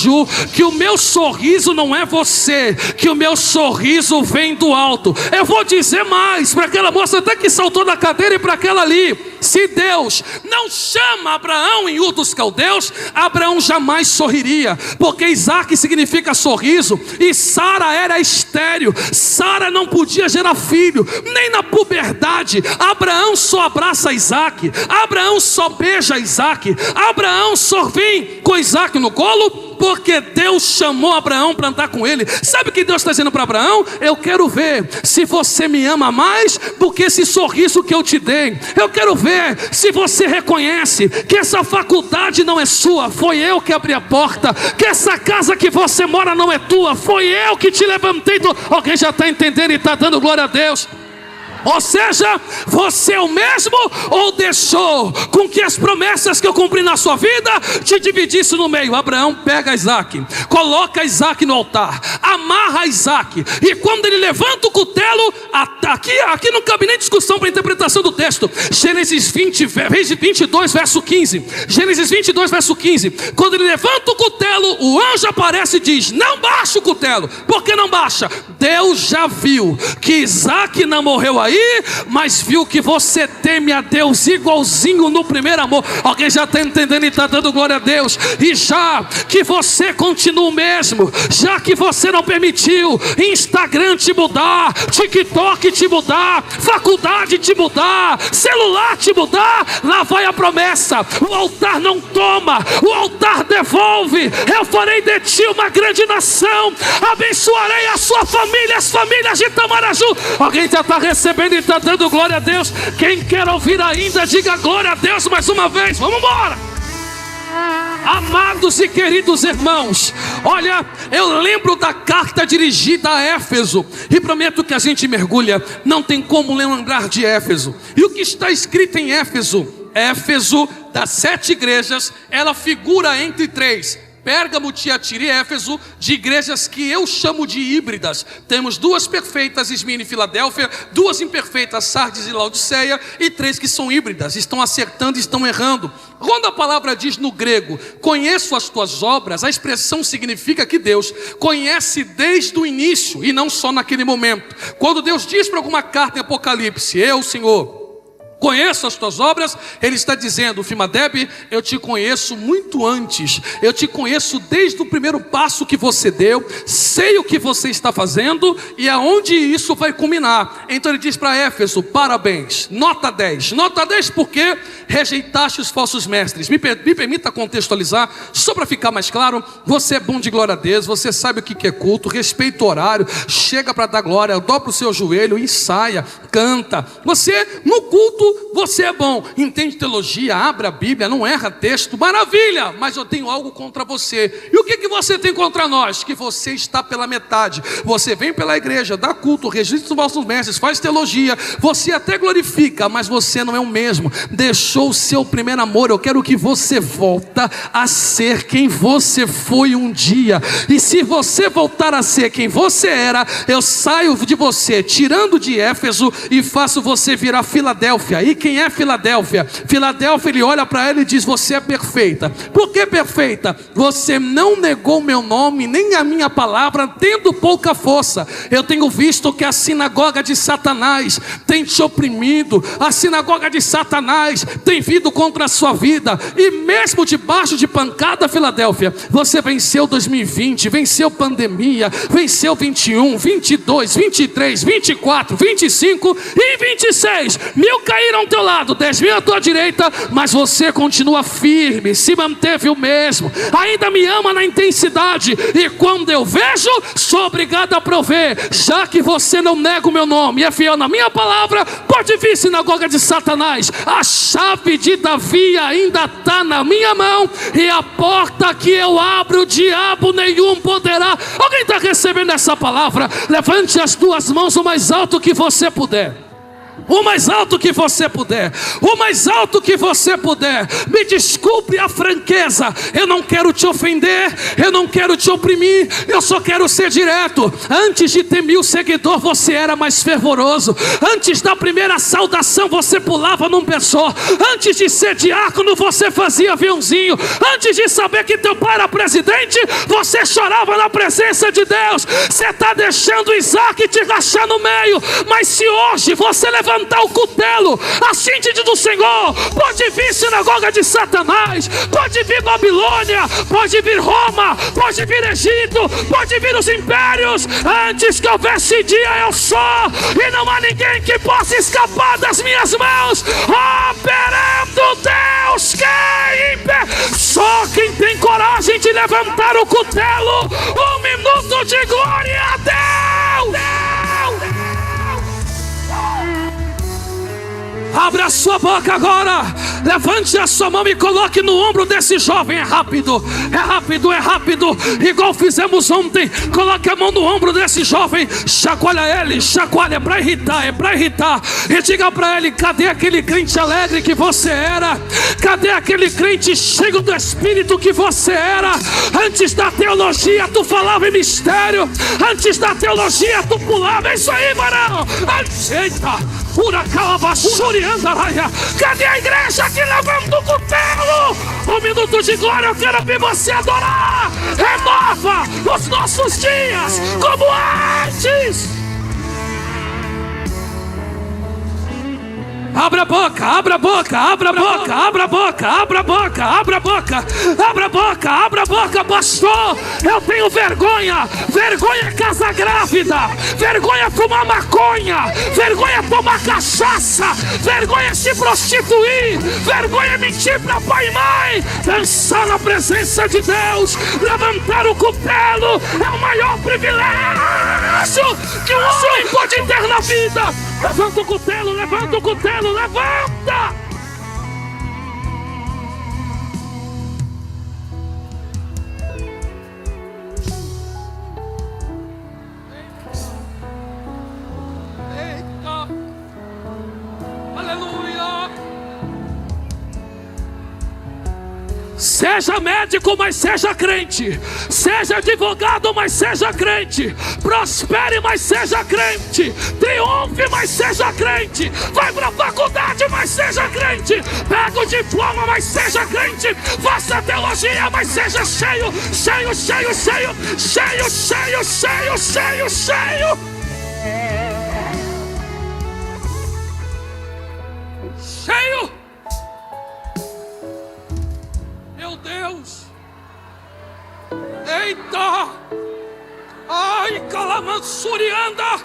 S1: que o meu sorriso não é você, que o meu sorriso vem do alto. Eu vou dizer mais para aquela moça até que saltou da cadeira e para aquela ali: se Deus não chama Abraão em Ur dos Caldeus, Abraão jamais sorriria, porque Isaac significa sorriso, e Sara era estéril. Sara não podia gerar filho, nem na puberdade. Abraão só abraça Isaac, Abraão só beija Isaac, Abraão só vem com Isaac no colo, porque Deus chamou Abraão para andar com ele. Sabe o que Deus está dizendo para Abraão? Eu quero ver se você me ama mais do que esse sorriso que eu te dei. Eu quero ver se você reconhece que essa faculdade não é sua, foi eu que abri a porta. Que essa casa que você mora não é tua, foi eu que te levantei do... Alguém já está entendendo e está dando glória a Deus? Ou seja, você é o mesmo, ou deixou com que as promessas que eu cumpri na sua vida te dividisse no meio? Abraão pega Isaac, coloca Isaac no altar, amarra Isaac, e quando ele levanta o cutelo, aqui não cabe nem discussão para a interpretação do texto. Gênesis 22 verso 15. Gênesis 22 verso 15. Quando ele levanta o cutelo, o anjo aparece e diz: não baixa o cutelo. Por que não baixa? Deus já viu que Isaac não morreu aí, mas viu que você teme a Deus igualzinho no primeiro amor. Alguém já está entendendo e está dando glória a Deus? E já que você continua o mesmo, já que você não permitiu Instagram te mudar, TikTok te mudar, faculdade te mudar, celular te mudar, lá vai a promessa: o altar não toma, o altar devolve. Eu farei de ti uma grande nação, abençoarei a sua família, as famílias de Itamaraju. Alguém já está recebendo e está dando glória a Deus? Quem quer ouvir ainda, diga glória a Deus mais uma vez. Vamos embora. Amados e queridos irmãos, olha, eu lembro da carta dirigida a Éfeso, e prometo que a gente mergulha, não tem como lembrar de Éfeso. E o que está escrito em Éfeso? Éfeso, das 7 igrejas, ela figura entre 3: Pérgamo, Tiatira e Éfeso, de igrejas que eu chamo de híbridas. Temos 2 perfeitas, Esmirna e Filadélfia, 2 imperfeitas, Sardes e Laodiceia, e 3 que são híbridas, estão acertando e estão errando. Quando a palavra diz no grego: conheço as tuas obras, a expressão significa que Deus conhece desde o início e não só naquele momento. Quando Deus diz para alguma carta em Apocalipse: eu, Senhor, Conheço as tuas obras. Ele está dizendo: Fimadebe, eu te conheço muito antes. Eu te conheço desde o primeiro passo que você deu. Sei o que você está fazendo e aonde isso vai culminar. Então ele diz para Éfeso: parabéns, nota 10. Nota 10 porque rejeitaste os falsos mestres. Me permita contextualizar, só para ficar mais claro. Você é bom de glória a Deus, você sabe o que é culto, respeita o horário, chega para dar glória, dobra o seu joelho, ensaia, canta. Você, no culto, você é bom, entende teologia, abre a Bíblia, não erra texto, maravilha. Mas eu tenho algo contra você. E o que você tem contra nós? Que você está pela metade. Você vem pela igreja, dá culto, registra os falsos mestres, faz teologia, você até glorifica, mas você não é o mesmo. Deixou o seu primeiro amor. Eu quero que você volta a ser quem você foi um dia. E se você voltar a ser quem você era, eu saio de você, tirando de Éfeso, e faço você virar Filadélfia. E quem é Filadélfia? Filadélfia, ele olha para ela e diz: você é perfeita. Por que perfeita? Você não negou meu nome, nem a minha palavra, tendo pouca força. Eu tenho visto que a sinagoga de Satanás tem te oprimido. A sinagoga de Satanás tem vindo contra a sua vida. E mesmo debaixo de pancada, Filadélfia, você venceu 2020, venceu pandemia, venceu 21, 22, 23, 24, 25 e 26. 1000 caíram ao teu lado, 10.000 à tua direita, mas você continua firme, se manteve o mesmo, ainda me ama na intensidade. E quando eu vejo, sou obrigado a prover. Já que você não nega o meu nome e é fiel na minha palavra, pode vir, sinagoga de Satanás. A chave de Davi ainda está na minha mão, e a porta que eu abro, o diabo nenhum poderá. Alguém está recebendo essa palavra? Levante as duas mãos o mais alto que você puder. O mais alto que você puder. O mais alto que você puder. Me desculpe a franqueza. Eu não quero te ofender, eu não quero te oprimir, eu só quero ser direto. Antes de ter 1000 seguidores, você era mais fervoroso. Antes da primeira saudação, você pulava num pé só. Antes de ser diácono, você fazia aviãozinho. Antes de saber que teu pai era presidente, você chorava na presença de Deus. Você está deixando Isaac te rachar no meio. Mas se hoje você levantar o cutelo, assim diz o Senhor, pode vir sinagoga de Satanás, pode vir Babilônia, pode vir Roma, pode vir Egito, pode vir os impérios. Antes que houvesse dia, eu sou, e não há ninguém que possa escapar das minhas mãos. Operando Deus, quem em pé? Só quem tem coragem de levantar o cutelo. 1 minuto de glória a Deus. Abra a sua boca agora. Levante a sua mão e coloque no ombro desse jovem. É rápido, é rápido, é rápido. Igual fizemos ontem. Coloque a mão no ombro desse jovem. Chacoalha ele, chacoalha, é para irritar, é para irritar. E diga para ele: cadê aquele crente alegre que você era? Cadê aquele crente cheio do Espírito que você era? Antes da teologia tu falava em mistério. Antes da teologia tu pulava. É isso aí, varão. Ajeita. Cadê a igreja que levanta o cutelo? 1 minuto de glória, eu quero ver você adorar. Renova os nossos dias como antes. Abra a boca, abra a boca, abra a boca, abra a boca, abra a boca, abra a boca, abra a boca, abra a boca, pastor. Eu tenho vergonha. Vergonha é casa grávida. Vergonha é fumar maconha. Vergonha é tomar cachaça. Vergonha é se prostituir. Vergonha é mentir para pai e mãe. Dançar na presença de Deus. Levantar o cutelo é o maior privilégio que um homem pode ter na vida. Levanta o cutelo, levanta o cutelo, levanta! Eita! Aleluia! Seja médico, mas seja crente. Seja advogado, mas seja crente. Prospere, mas seja crente. Triunfe, mas seja crente. Vai para a faculdade, mas seja crente. Pega o diploma, mas seja crente. Faça teologia, mas seja cheio. Cheio, cheio, cheio. Cheio, cheio, cheio, cheio, cheio. Eita! Ai, calamansurianda!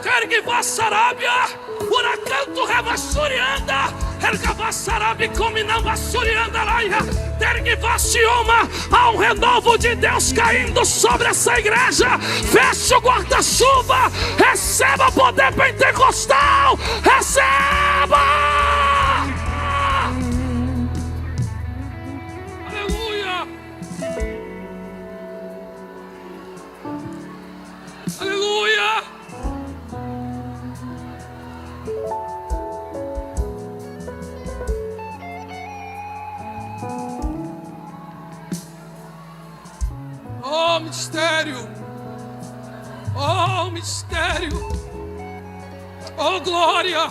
S1: Erguivassarabia! Huracanto revassurianda! Ergavassarabi cominambassurianda raia! Erguivassioma! Há um renovo de Deus caindo sobre essa igreja! Feche o guarda-chuva! Receba poder pentecostal! Receba! Aleluia! Aleluia! Oh, mistério! Oh, mistério! Oh, glória!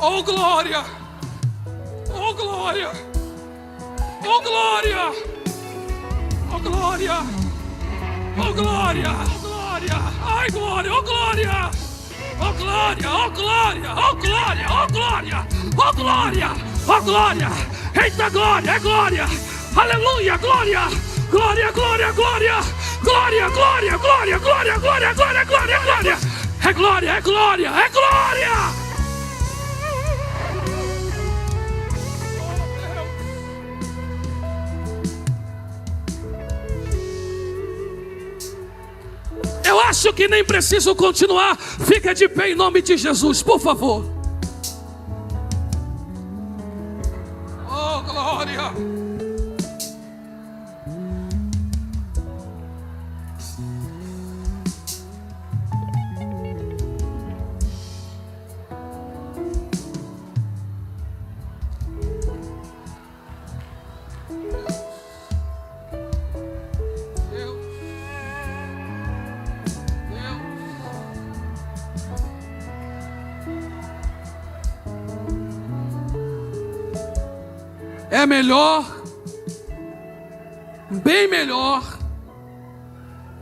S1: Oh, glória! Oh, glória! Oh, glória! Oh, glória! Oh, glória! Oh, glória! Ai, glória! Oh, glória! Oh, glória! Oh, glória! Oh, glória! Oh, glória! Oh, glória! Oh, glória! Eita, glória! É glória! Aleluia! Glória! Glória, glória, glória! Glória, glória, glória, glória, glória, glória, glória, glória! É glória, é glória, é glória! Eu acho que nem preciso continuar. Fica de pé em nome de Jesus, por favor. Oh, glória! É melhor, bem melhor,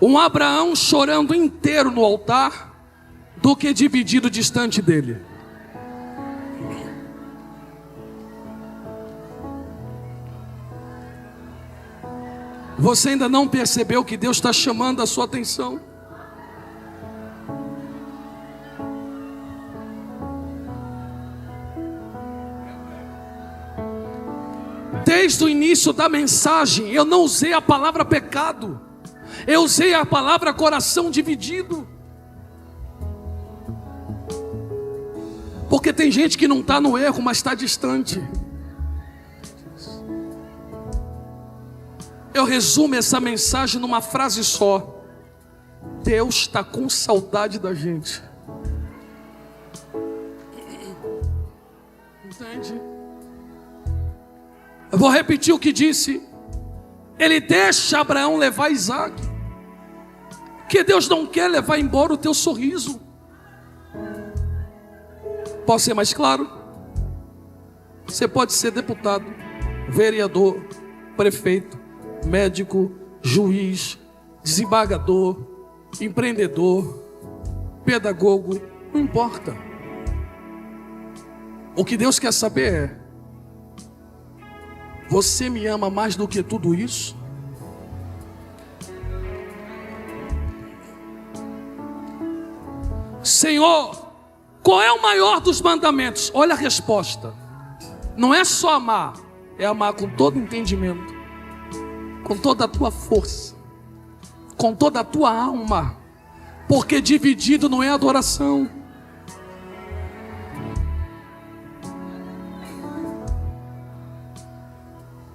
S1: um Abraão chorando inteiro no altar do que dividido distante dele. Você ainda não percebeu que Deus está chamando a sua atenção? Desde o início da mensagem, eu não usei a palavra pecado, eu usei a palavra coração dividido. Porque tem gente que não está no erro, mas está distante. Eu resumo essa mensagem numa frase só: Deus está com saudade da gente. Entende? Eu vou repetir o que disse. Ele deixa Abraão levar Isaac, que Deus não quer levar embora o teu sorriso. Posso ser mais claro? Você pode ser deputado, vereador, prefeito, médico, juiz, desembargador, empreendedor, pedagogo, não importa. O que Deus quer saber é: você me ama mais do que tudo isso? Senhor, qual é o maior dos mandamentos? Olha a resposta. Não é só amar, é amar com todo entendimento, com toda a tua força, com toda a tua alma, porque dividido não é adoração.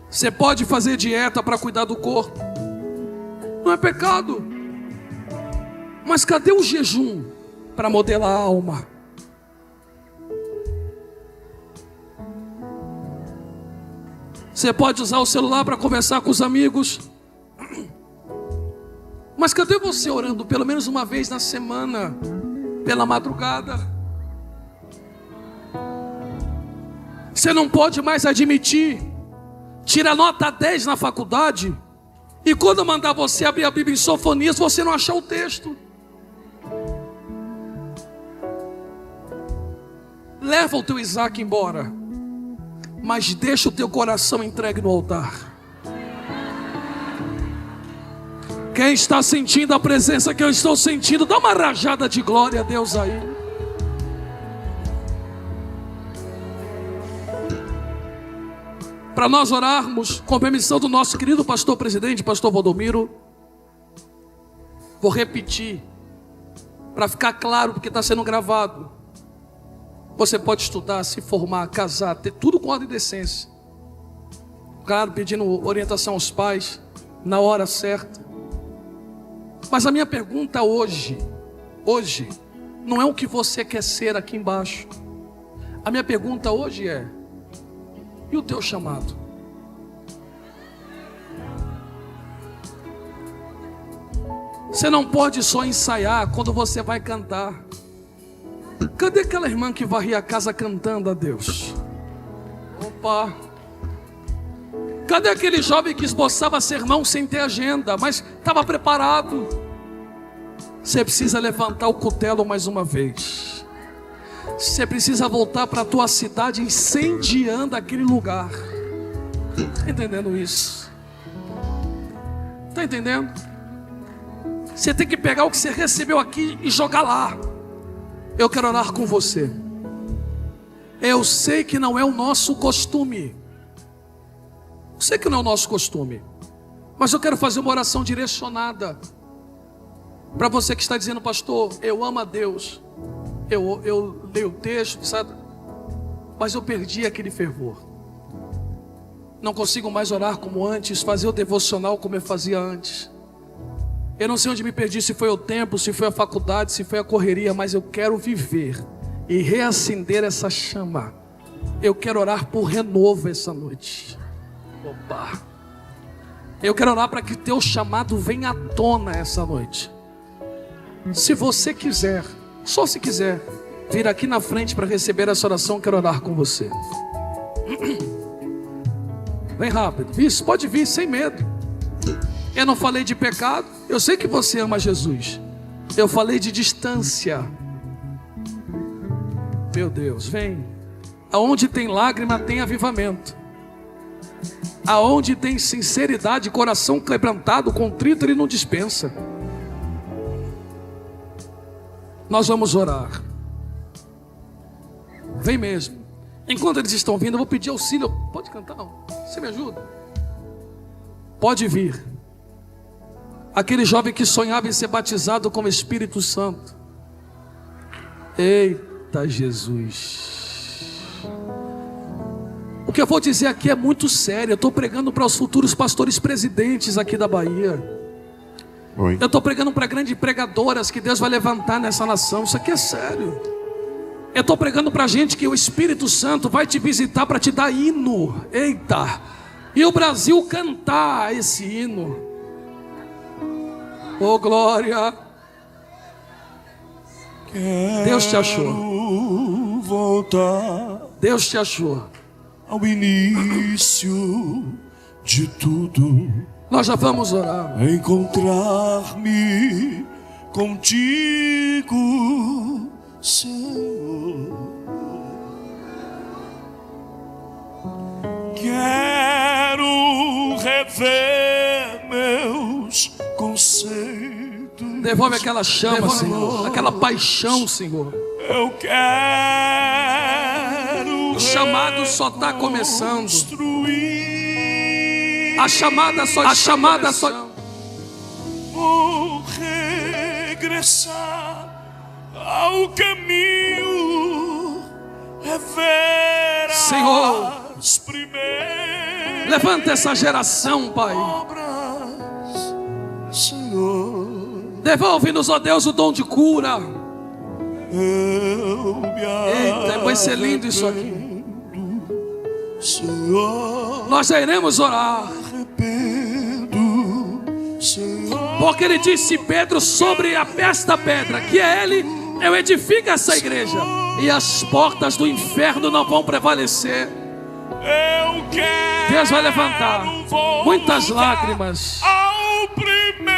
S1: Você pode fazer dieta para cuidar do corpo, não é pecado. Mas cadê o jejum para modelar a alma? Você pode usar o celular para conversar com os amigos, mas cadê você orando pelo menos uma vez na semana, pela madrugada? Você não pode mais admitir, tira nota 10 na faculdade, e quando mandar você abrir a Bíblia em Sofonias, você não achar o texto. Leva o teu Isaac embora, mas deixa o teu coração entregue no altar. Quem está sentindo a presença que eu estou sentindo, dá uma rajada de glória a Deus aí. Para nós orarmos, com permissão do nosso querido pastor presidente, pastor Valdomiro, vou repetir, para ficar claro, porque está sendo gravado. Você pode estudar, se formar, casar, ter tudo com ordem e decência. Claro, pedindo orientação aos pais, na hora certa. Mas a minha pergunta hoje, não é o que você quer ser aqui embaixo. A minha pergunta hoje é: e o teu chamado? Você não pode só ensaiar quando você vai cantar. Cadê aquela irmã que varria a casa cantando a Deus? Opa! Cadê aquele jovem que esboçava sermão sem ter agenda, mas estava preparado? Você precisa levantar o cutelo mais uma vez. Você precisa voltar para a tua cidade incendiando aquele lugar. Está entendendo isso? Está entendendo? Você tem que pegar o que você recebeu aqui e jogar lá. Eu quero orar com você. Eu sei que não é o nosso costume. Eu sei que não é o nosso costume. Mas eu quero fazer uma oração direcionada para você que está dizendo: pastor, eu amo a Deus. Eu leio o texto, sabe? Mas eu perdi aquele fervor. Não consigo mais orar como antes, fazer o devocional como eu fazia antes. Eu não sei onde me perdi, se foi o tempo, se foi a faculdade, se foi a correria, mas eu quero viver e reacender essa chama. Eu quero orar por renovo essa noite. Opa! Eu quero orar para que teu chamado venha à tona essa noite. Se você quiser, só se quiser, vir aqui na frente para receber essa oração, eu quero orar com você. Vem rápido, isso, pode vir sem medo. Eu não falei de pecado, eu sei que você ama Jesus. Eu falei de distância. Meu Deus, vem. Aonde tem lágrima tem avivamento. Aonde tem sinceridade, coração quebrantado, contrito, Ele não dispensa. Nós vamos orar. Vem mesmo. Enquanto eles estão vindo, eu vou pedir auxílio. Pode cantar? Você me ajuda? Pode vir. Aquele jovem que sonhava em ser batizado com o Espírito Santo. Eita Jesus. O que eu vou dizer aqui é muito sério. Eu estou pregando para os futuros pastores presidentes aqui da Bahia.
S2: Oi.
S1: Eu estou pregando para grandes pregadoras que Deus vai levantar nessa nação. Isso aqui é sério. Eu estou pregando para gente que o Espírito Santo vai te visitar para te dar hino. Eita. E o Brasil cantar esse hino. Oh glória. Deus te achou.
S2: Voltar
S1: Deus te achou.
S2: ao início de tudo.
S1: Nós já vamos orar.
S2: Encontrar-me contigo, Senhor. Quero rever meus conceitos.
S1: Devolve aquela chama, Senhor. Aquela paixão, Senhor.
S2: Eu quero.
S1: O chamado só está começando.
S2: Construir.
S1: A chamada só.
S2: Vou regressar ao caminho. Rever
S1: Senhor,
S2: as primeiras
S1: levanta essa geração, Pai.
S2: obras, Senhor.
S1: Devolve-nos, ó Deus, o dom de cura.
S2: Eu me
S1: Eita, vai ser lindo isso aqui.
S2: arrependo, Senhor.
S1: Nós já iremos orar.
S2: Arrependo, Senhor.
S1: Porque Ele disse, Pedro, sobre esta pedra, que é Ele, eu edifico essa igreja. E as portas do inferno não vão prevalecer.
S2: Eu quero.
S1: Deus vai levantar muitas lágrimas.
S2: Ao primeiro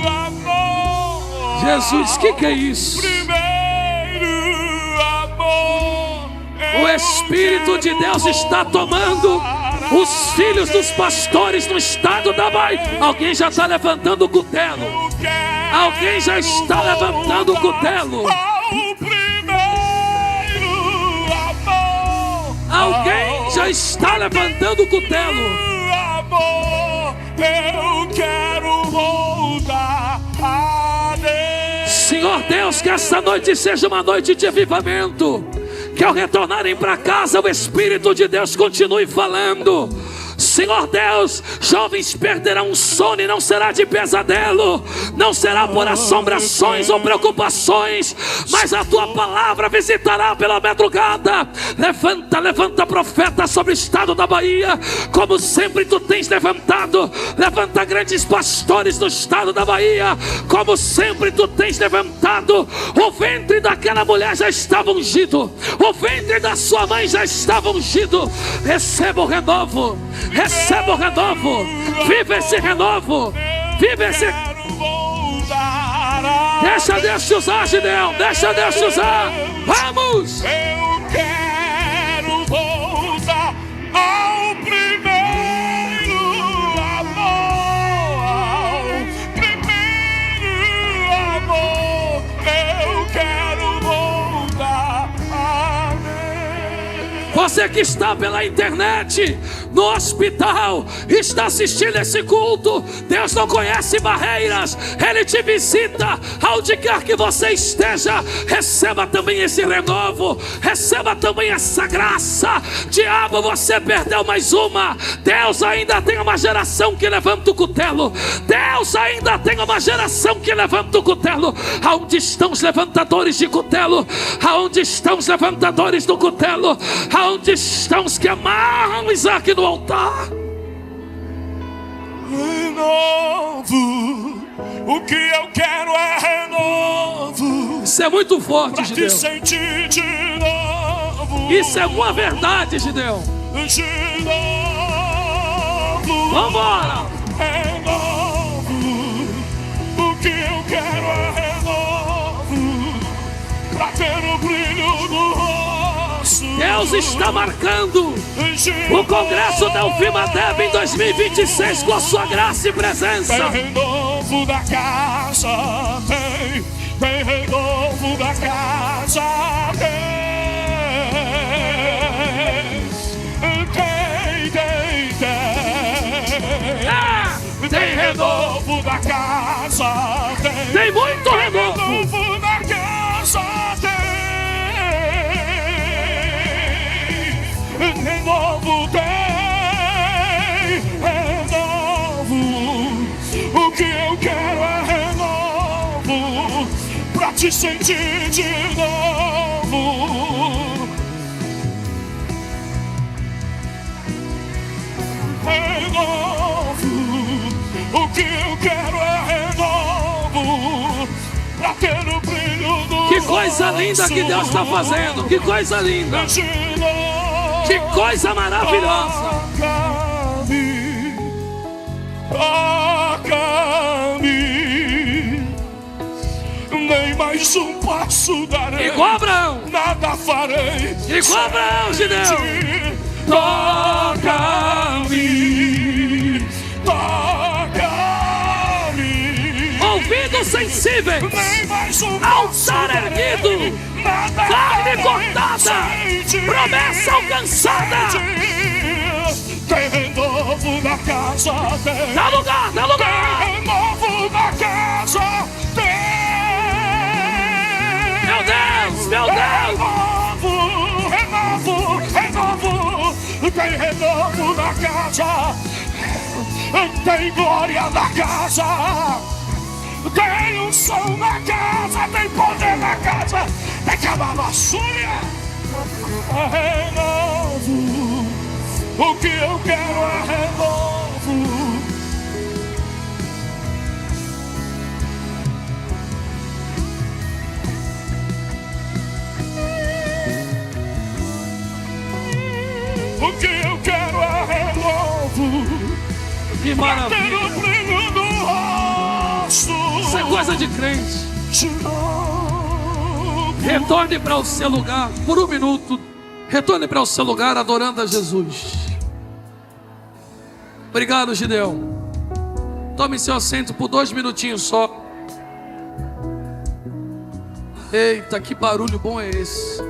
S2: amor.
S1: Jesus, o que é isso?
S2: Primeiro amor.
S1: O Espírito de Deus está tomando Os filhos dos pastores no estado da Bahia. Alguém já está levantando o cutelo. Alguém já está levantando o cutelo. Alguém já está levantando o cutelo.
S2: Amor, eu quero voltar a Deus.
S1: Senhor Deus, que essa noite seja uma noite de avivamento. Que ao retornarem para casa o Espírito de Deus continue falando. Senhor Deus, jovens perderão o sono e não será de pesadelo, não será por assombrações ou preocupações, mas a tua palavra visitará pela madrugada. Levanta profeta sobre o estado da Bahia, como sempre tu tens levantado. Levanta grandes pastores do estado da Bahia, como sempre tu tens levantado. O ventre daquela mulher já estava ungido, o ventre da sua mãe já estava ungido. Receba o renovo. Receba o renovo. Viva esse renovo. Viva esse. Deixa Deus te usar, Gideão. Deixa Deus te usar. Vamos.
S2: Eu quero voltar ao primeiro amor. Ao primeiro amor. Eu quero voltar a Deus.
S1: Você que está pela internet, no hospital, está assistindo esse culto, Deus não conhece barreiras, Ele te visita aonde quer que você esteja. Receba também esse renovo, receba também essa graça. Diabo, você perdeu mais uma. Deus ainda tem uma geração que levanta o cutelo. Deus ainda tem uma geração que levanta o cutelo. Aonde estão os levantadores de cutelo? Aonde estão os levantadores do cutelo? Aonde estão os que amarram Isaac no altar?
S2: Renovo, o que eu quero é renovo.
S1: Isso é muito forte,
S2: Pra te
S1: Gideão.
S2: sentir de novo.
S1: Isso é uma verdade, Gideão.
S2: De novo.
S1: Vambora.
S2: Renovo, o que eu quero é renovo. Pra ter o brilho do rosto.
S1: Deus está marcando o Congresso da FIMADEB em 2026 com a sua graça e presença.
S2: Tem renovo da casa, tem renovo da casa, tem renovo da casa,
S1: Tem muito renovo.
S2: renovo da casa, renovo tem, renovo, o que eu quero é renovo, pra te sentir de novo, renovo, o que eu quero é renovo, pra ter o brilho do
S1: Que coisa linda que Deus está fazendo. Que coisa linda. Que coisa maravilhosa.
S2: Toca-me, nem mais um passo darei.
S1: Igual Abraão.
S2: Nada farei.
S1: Igual Abraão, Gideão.
S2: Toca-me, toca-me.
S1: Ouvidos sensíveis.
S2: Nem mais um
S1: Altar erguido. Carne cortada. Promessa alcançada.
S2: Tem renovo na casa, tem.
S1: Dá lugar, dá lugar.
S2: Tem renovo na casa, tem.
S1: Meu Deus, meu Deus.
S2: Renovo, renovo. Tem renovo na casa. Tem glória na casa. Tem um som na casa. Tem poder na casa. Tem cavalaçúria. Renovo. O que eu quero é renovo. O que eu quero é renovo.
S1: Que
S2: Ter
S1: maravilha.
S2: o brilho do rosto.
S1: Isso é coisa de crente.
S2: De novo.
S1: Retorne para o seu lugar por um minuto. Retorne para o seu lugar adorando a Jesus. Obrigado, Gideão. Tome seu assento por 2 minutinhos só. Eita, que barulho bom é esse?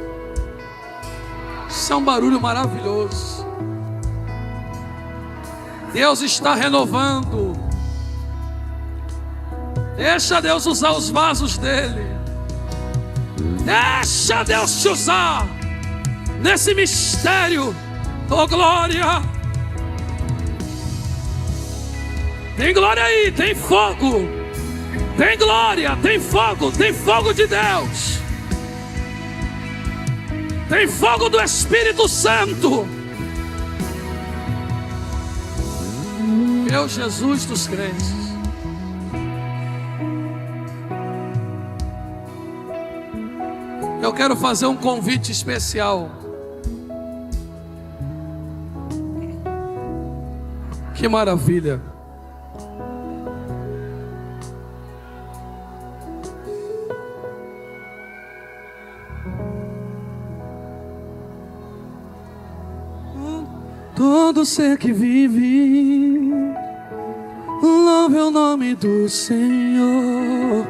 S1: Isso é um barulho maravilhoso. Deus está renovando. Deixa Deus usar os vasos dele. Deixa Deus te usar nesse mistério. Oh, glória. Tem glória aí, tem fogo. Tem glória, tem fogo de Deus. Tem fogo do Espírito Santo. Meu Jesus dos crentes. Eu quero fazer um convite especial. Que maravilha. Todo ser que vive, louve o nome do Senhor.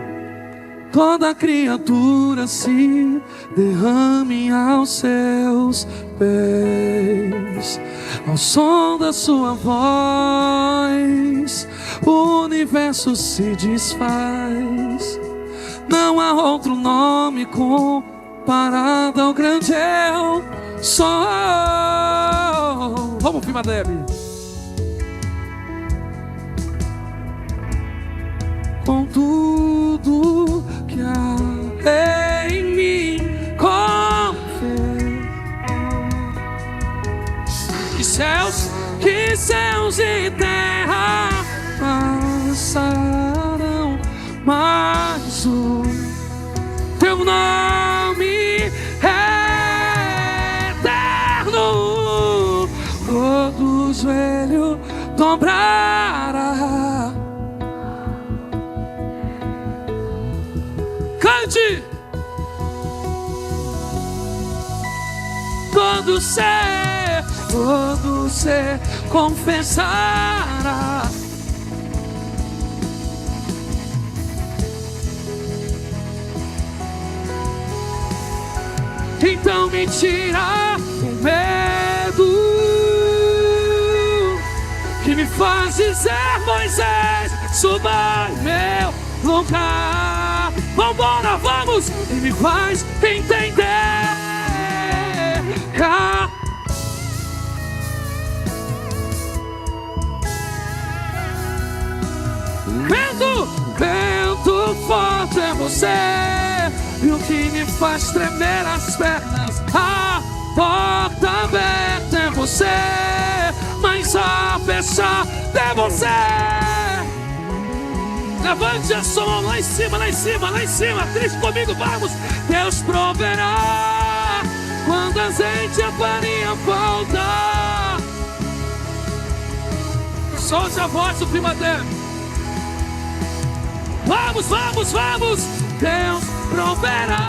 S1: Toda criatura se derrame aos seus pés. Ao som da sua voz, o universo se desfaz. Não há outro nome comparado ao grande eu sou. Vamos, Firma Deb. Com tudo que há em mim, com fé, que céus e terra passarão, mas o teu nome é eterno. Todo joelho dobrará. Cante! Todo ser confessará. Então me tira o medo que me faz dizer, Moisés, suba em meu lugar. Vambora, vamos! E me faz entender. Vento forte é você, e o que me faz tremer as pernas. A porta aberta é você, mas a fechada é você. Levante a sua mão lá em cima, lá em cima, lá em cima. Triste comigo, vamos. Deus proverá quando a azeite e a farinha faltar. Solte a voz do Firma Deb. Vamos, vamos, vamos. Deus proverá.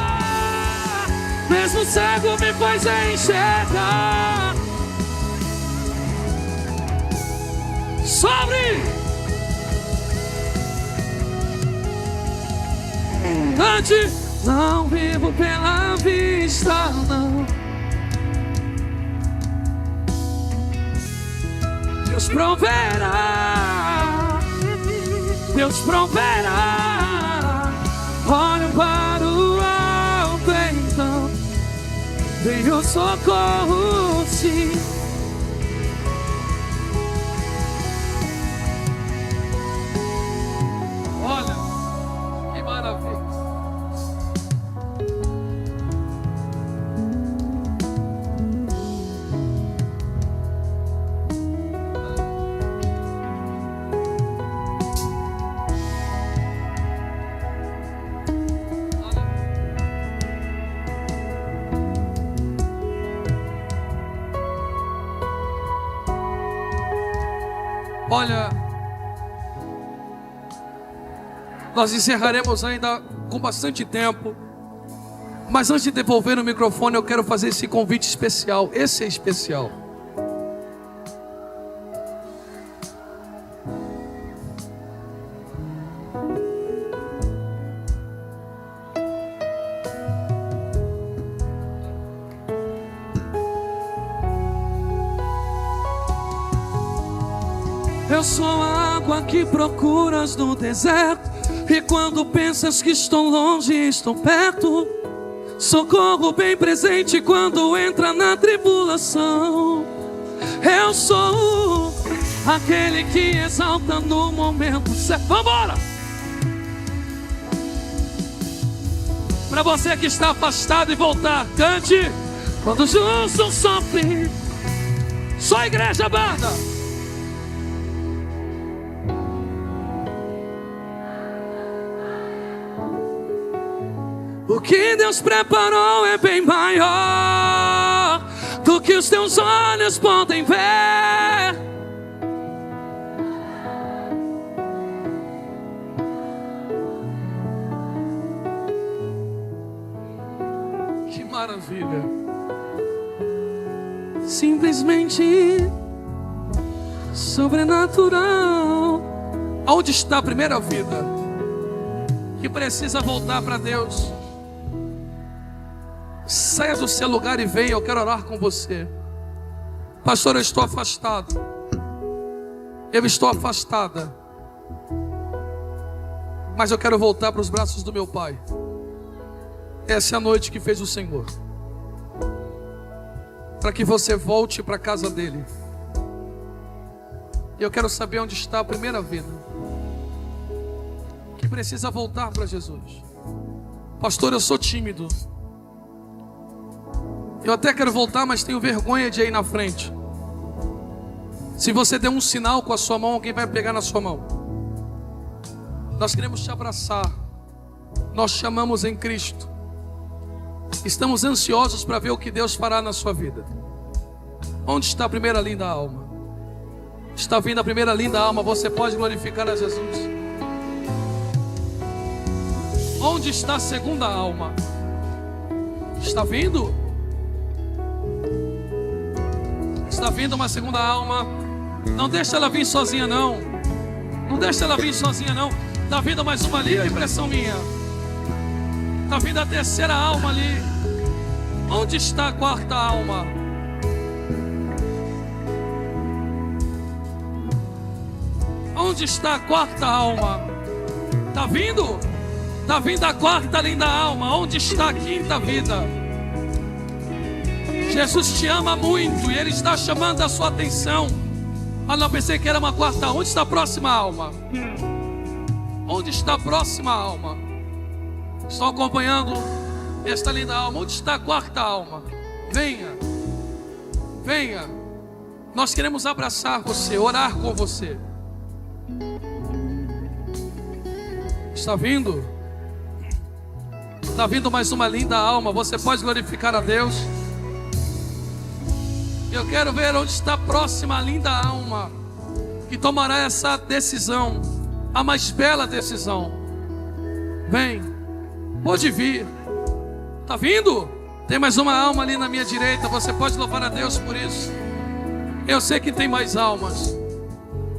S1: Mesmo cego me faz enxergar. Sobre. Cante. Não vivo pela vista, não. Deus proverá. Deus proverá. Olho para o alto, então vem o socorro, sim. Olha, que maravilha. Olha, nós encerraremos ainda com bastante tempo, mas antes de devolver o microfone, eu quero fazer esse convite especial. Esse é especial. Eu sou a água que procuras no deserto, e quando pensas que estou longe, estou perto. Socorro bem presente quando entra na tribulação. Eu sou aquele que exalta no momento certo. Vambora! Para você que está afastado e voltar, cante. Quando os justos sofrem. Só a igreja, banda. O que Deus preparou é bem maior do que os teus olhos podem ver. Que maravilha! Simplesmente sobrenatural. Onde está a primeira vida que precisa voltar para Deus? Saia do seu lugar e venha, eu quero orar com você. Pastor, eu estou afastado. Eu estou afastada. Mas eu quero voltar para os braços do meu Pai. Essa é a noite que fez o Senhor, para que você volte para a casa dele. E eu quero saber onde está a primeira vida que precisa voltar para Jesus. Pastor, eu sou tímido. Eu até quero voltar, mas tenho vergonha de ir na frente. Se você der um sinal com a sua mão, alguém vai pegar na sua mão. Nós queremos te abraçar. Nós te amamos em Cristo. Estamos ansiosos para ver o que Deus fará na sua vida. Onde está a primeira linda alma? Está vindo a primeira linda alma. Você pode glorificar a Jesus. Onde está a segunda alma? Está vindo? Está vindo uma segunda alma. Não deixa ela vir sozinha, não. Não deixa ela vir sozinha, não. Está vindo mais uma ali, a impressão minha. Está vindo a terceira alma ali. Onde está a quarta alma? Onde está a quarta alma? Está vindo? Está vindo a quarta linda alma. Onde está a quinta vida? Jesus te ama muito e Ele está chamando a sua atenção. Ah, não, pensei que era uma quarta. Onde está a próxima alma? Onde está a próxima alma? Estão acompanhando esta linda alma? Onde está a quarta alma? Venha, venha. Nós queremos abraçar você, orar com você. Está vindo? Está vindo mais uma linda alma. Você pode glorificar a Deus. Eu quero ver onde está a próxima linda alma que tomará essa decisão, a mais bela decisão. Vem, pode vir. Está vindo? Tem mais uma alma ali na minha direita. Você pode louvar a Deus por isso. Eu sei que tem mais almas.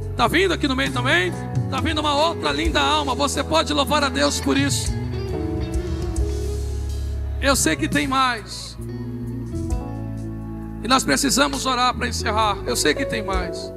S1: Está vindo aqui no meio também? Está vindo uma outra linda alma. Você pode louvar a Deus por isso. Eu sei que tem mais. E nós precisamos orar para encerrar. Eu sei que tem mais.